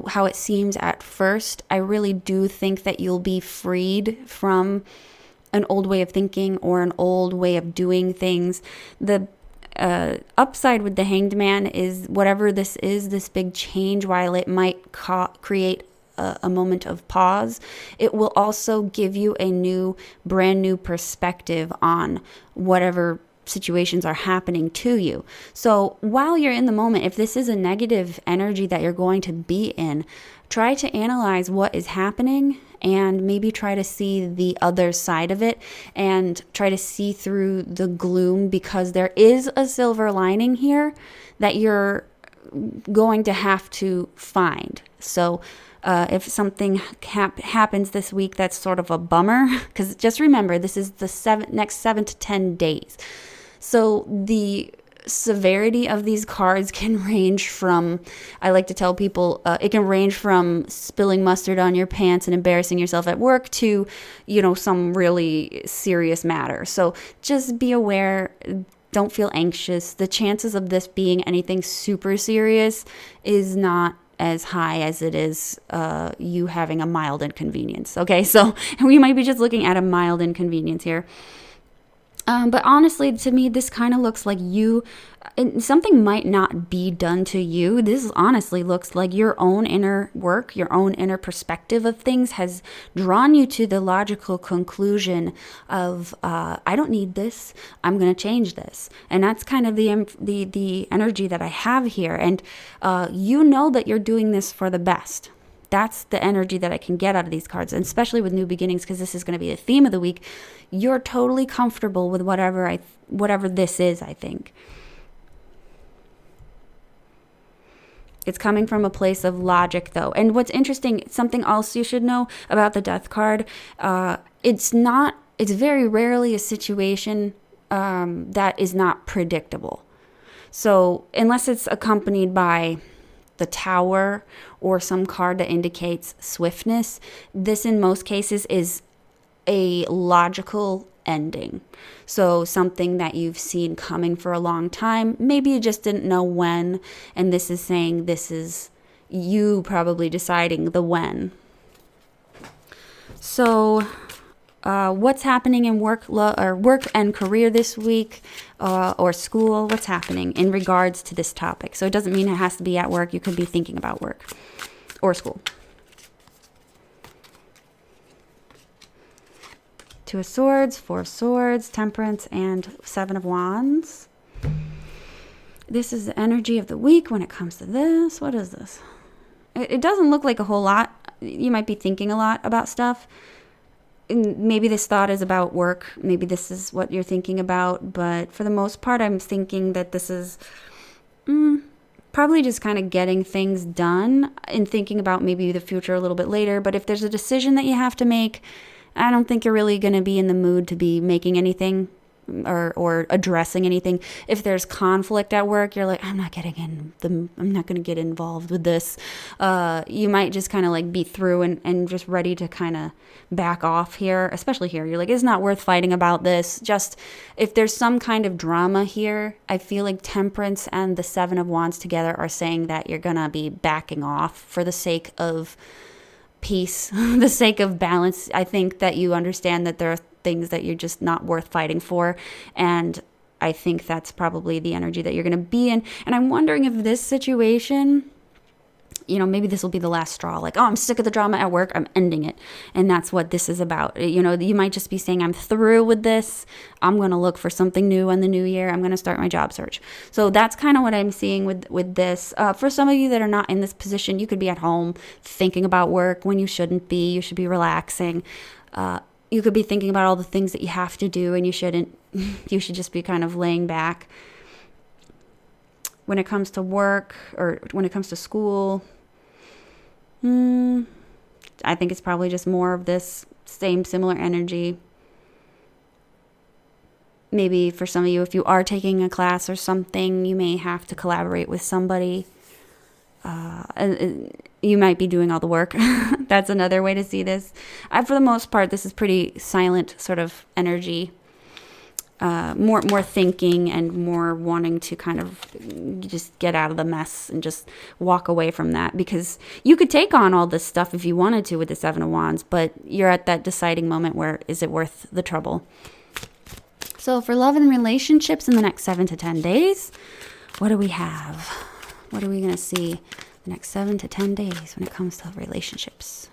Speaker 1: how it seems at first, I really do think that you'll be freed from an old way of thinking or an old way of doing things. The upside with the Hanged Man is whatever this is, this big change, while it might create a moment of pause, it will also give you a brand new perspective on whatever situations are happening to you. So while you're in the moment, if this is a negative energy that you're going to be in, try to analyze what is happening and maybe try to see the other side of it and try to see through the gloom, because there is a silver lining here that you're going to have to find. So if something happens this week that's sort of a bummer, because just remember, this is the next 7 to 10 days. So the severity of these cards can range from, I like to tell people, it can range from spilling mustard on your pants and embarrassing yourself at work to, some really serious matter. So just be aware. Don't feel anxious. The chances of this being anything super serious is not as high as it is you having a mild inconvenience. Okay, so we might be just looking at a mild inconvenience here. But honestly, to me, this kind of looks like something might not be done to you. This honestly looks like your own inner work, your own inner perspective of things has drawn you to the logical conclusion of, I don't need this. I'm going to change this. And that's kind of the energy that I have here. And you know that you're doing this for the best. That's the energy that I can get out of these cards, and especially with new beginnings, because this is going to be the theme of the week. You're totally comfortable with whatever this is, I think. It's coming from a place of logic, though. And what's interesting, something else you should know about the Death card, it's very rarely a situation that is not predictable. So unless it's accompanied by the Tower or some card that indicates swiftness, this in most cases is a logical ending. So something that you've seen coming for a long time, maybe you just didn't know when, and this is saying this is you probably deciding the when. So what's happening in work and career this week, or school? What's happening in regards to this topic? So it doesn't mean it has to be at work. You could be thinking about work or school. Two of Swords, Four of Swords, Temperance, and Seven of Wands. This is the energy of the week when it comes to this. What is this? It doesn't look like a whole lot. You might be thinking a lot about stuff. Maybe this thought is about work. Maybe this is what you're thinking about. But for the most part, I'm thinking that this is probably just kind of getting things done and thinking about maybe the future a little bit later. But if there's a decision that you have to make, I don't think you're really going to be in the mood to be making anything or addressing anything. If there's conflict at work, you're like, I'm not going to get involved with this. You might just kind of like be through and just ready to kind of back off here, especially here. You're like, it's not worth fighting about this. Just if there's some kind of drama here, I feel like Temperance and the Seven of Wands together are saying that you're going to be backing off for the sake of peace, the sake of balance. I think that you understand that there are things that you're just not worth fighting for, and I think that's probably the energy that you're going to be in. And I'm wondering if this situation, maybe this will be the last straw. Like, oh, I'm sick of the drama at work, I'm ending it. And that's what this is about. You might just be saying, I'm through with this. I'm going to look for something new in the new year. I'm going to start my job search. So that's kind of what I'm seeing with this. For some of you that are not in this position, you could be at home thinking about work when you shouldn't be. You should be relaxing. You could be thinking about all the things that you have to do, and you shouldn't. You should just be kind of laying back. When it comes to work or when it comes to school, I think it's probably just more of this same similar energy. Maybe for some of you, if you are taking a class or something, you may have to collaborate with somebody. You might be doing all the work. That's another way to see this. For the most part, this is pretty silent sort of energy. More thinking and more wanting to kind of just get out of the mess and just walk away from that, because you could take on all this stuff if you wanted to with the Seven of Wands, but you're at that deciding moment where is it worth the trouble? So for love and relationships in the next 7 to 10 days, what do we have? What are we going to see the next 7 to 10 days when it comes to relationships?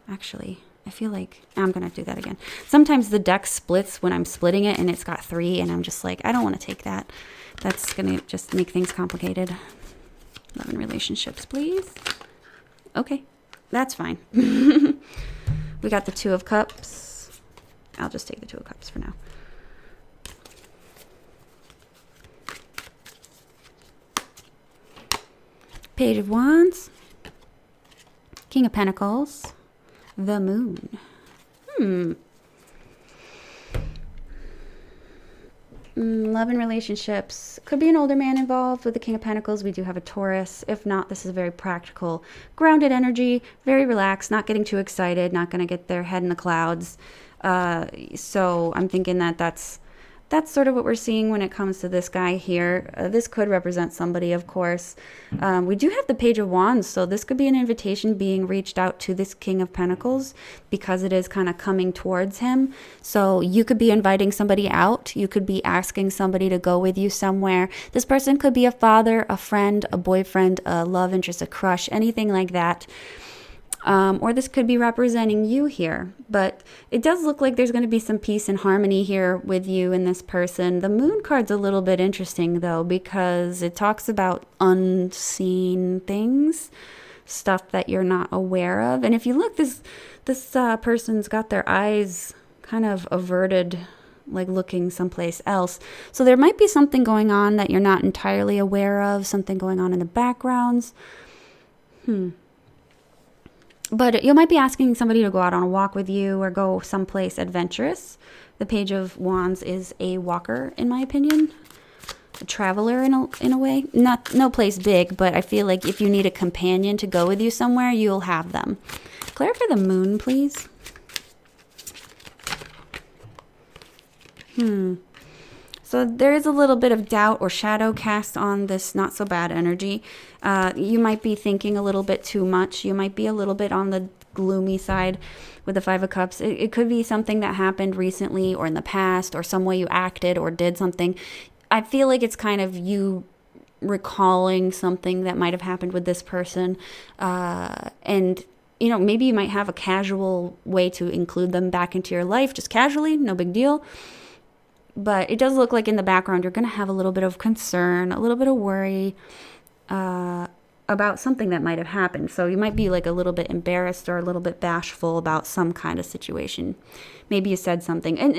Speaker 1: Actually, I feel like I'm going to do that again. Sometimes the deck splits when I'm splitting it and it's got 3 and I'm just like, I don't want to take that. That's going to just make things complicated. Love and relationships, please. Okay, that's fine. We got the Two of Cups. I'll just take the Two of Cups for now. Page of Wands. King of Pentacles. The Moon. Love and relationships. Could be an older man involved with the King of Pentacles. We do have a Taurus. If not, this is a very practical, grounded energy, very relaxed, not getting too excited, not going to get their head in the clouds. So I'm thinking that that's sort of what we're seeing when it comes to this guy here. This could represent somebody, of course. We do have the Page of Wands, so this could be an invitation being reached out to this King of Pentacles because it is kind of coming towards him. So you could be inviting somebody out. You could be asking somebody to go with you somewhere. This person could be a father, a friend, a boyfriend, a love interest, a crush, anything like that. Or this could be representing you here. But it does look like there's going to be some peace and harmony here with you and this person. The Moon card's a little bit interesting, though, because it talks about unseen things, stuff that you're not aware of. And if you look, this person's got their eyes kind of averted, like looking someplace else. So there might be something going on that you're not entirely aware of, something going on in the backgrounds. But you might be asking somebody to go out on a walk with you or go someplace adventurous. The Page of Wands is a walker, in my opinion. A traveler in a way. No place big, but I feel like if you need a companion to go with you somewhere, you'll have them. Clarify the Moon, please. So there is a little bit of doubt or shadow cast on this not so bad energy. You might be thinking a little bit too much. You might be a little bit on the gloomy side with the Five of Cups. It could be something that happened recently or in the past or some way you acted or did something. I feel like it's kind of you recalling something that might have happened with this person. And, you know, maybe you might have a casual way to include them back into your life, just casually, no big deal. But it does look like in the background you're going to have a little bit of concern, a little bit of worry about something that might have happened. So you might be like a little bit embarrassed or a little bit bashful about some kind of situation. Maybe you said something. And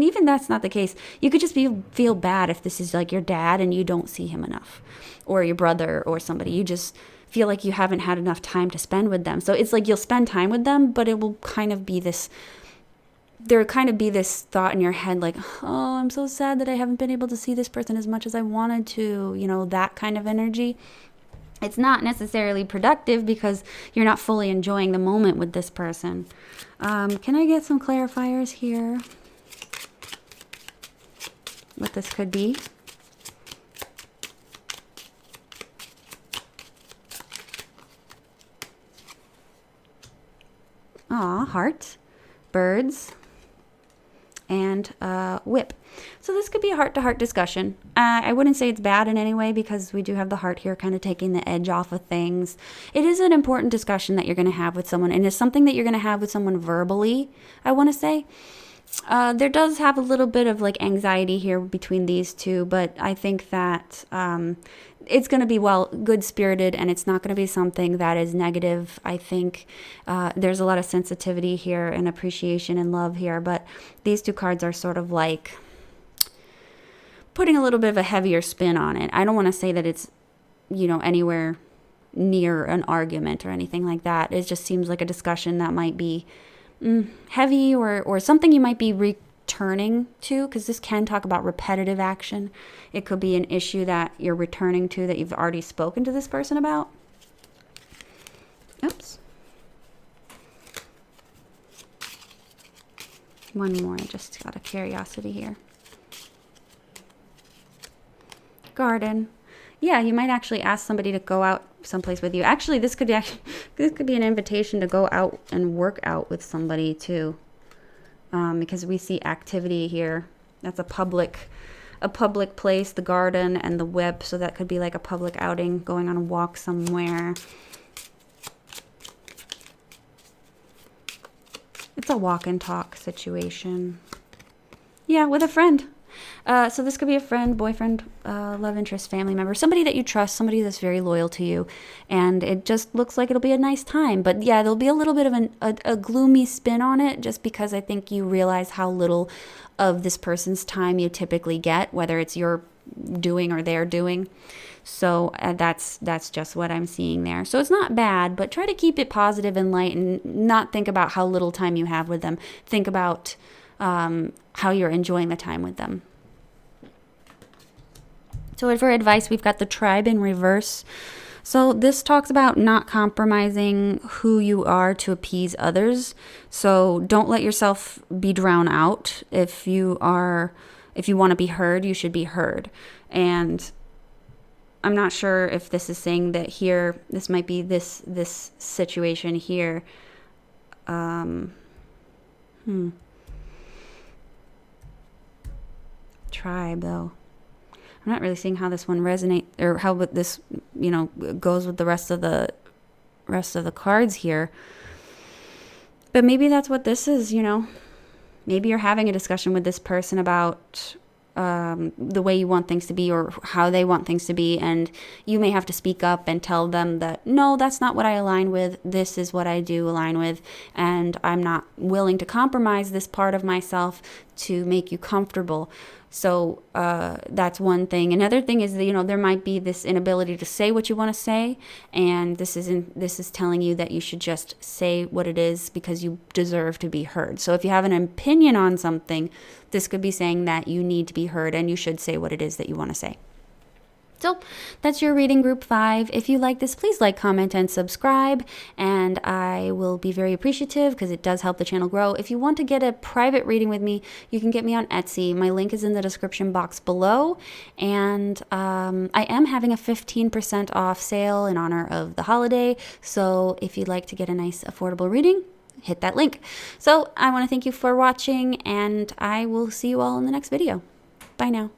Speaker 1: even that's not the case. You could just feel bad if this is like your dad and you don't see him enough. Or your brother or somebody. You just feel like you haven't had enough time to spend with them. So it's like you'll spend time with them, but it will kind of be this... There'll kind of be this thought in your head like, oh, I'm so sad that I haven't been able to see this person as much as I wanted to, you know, that kind of energy. It's not necessarily productive because you're not fully enjoying the moment with this person. Can I get some clarifiers here? What this could be? Aw, heart, birds, and whip. So this could be a heart-to-heart discussion. I wouldn't say it's bad in any way because we do have the heart here kind of taking the edge off of things. It is an important discussion that you're going to have with someone, and it's something that you're going to have with someone verbally, I want to say. There does have a little bit of like anxiety here between these two, but I think that it's going to be good-spirited, and it's not going to be something that is negative. I think there's a lot of sensitivity here and appreciation and love here, but these two cards are sort of like putting a little bit of a heavier spin on it. I don't want to say that it's, you know, anywhere near an argument or anything like that. It just seems like a discussion that might be heavy or something you might be returning to, because this can talk about repetitive action. It could be an issue that you're returning to that you've already spoken to this person about. Oops. One more, just out of curiosity here. Garden. Yeah, you might actually ask somebody to go out someplace with you. Actually, this could be an invitation to go out and work out with somebody too, because we see activity here. That's a public place, the garden and the whip. So that could be like a public outing, going on a walk somewhere. It's a walk and talk situation. Yeah, with a friend. So this could be a friend, boyfriend, love interest, family member, somebody that you trust, somebody that's very loyal to you. And it just looks like it'll be a nice time. But yeah, there'll be a little bit of a gloomy spin on it, just because I think you realize how little of this person's time you typically get, whether it's your doing or their doing. So that's just what I'm seeing there. So it's not bad, but try to keep it positive and light and not think about how little time you have with them. Think about how you're enjoying the time with them. So for advice, we've got the tribe in reverse. So this talks about not compromising who you are to appease others. So don't let yourself be drowned out. If you want to be heard, you should be heard. And I'm not sure if this is saying that here, this might be this situation here. Tribe, though. I'm not really seeing how this one resonates, or how this, goes with the rest of the cards here. But maybe that's what this is, Maybe you're having a discussion with this person about the way you want things to be or how they want things to be, and you may have to speak up and tell them that, no, that's not what I align with. This is what I do align with, and I'm not willing to compromise this part of myself to make you comfortable. So that's one thing. Another thing is that, there might be this inability to say what you want to say, and this is telling you that you should just say what it is because you deserve to be heard. So if you have an opinion on something, this could be saying that you need to be heard and you should say what it is that you want to say. So that's your reading, group 5. If you like this, please like, comment, and subscribe. And I will be very appreciative because it does help the channel grow. If you want to get a private reading with me, you can get me on Etsy. My link is in the description box below. And I am having a 15% off sale in honor of the holiday. So if you'd like to get a nice affordable reading, hit that link. So I want to thank you for watching, and I will see you all in the next video. Bye now.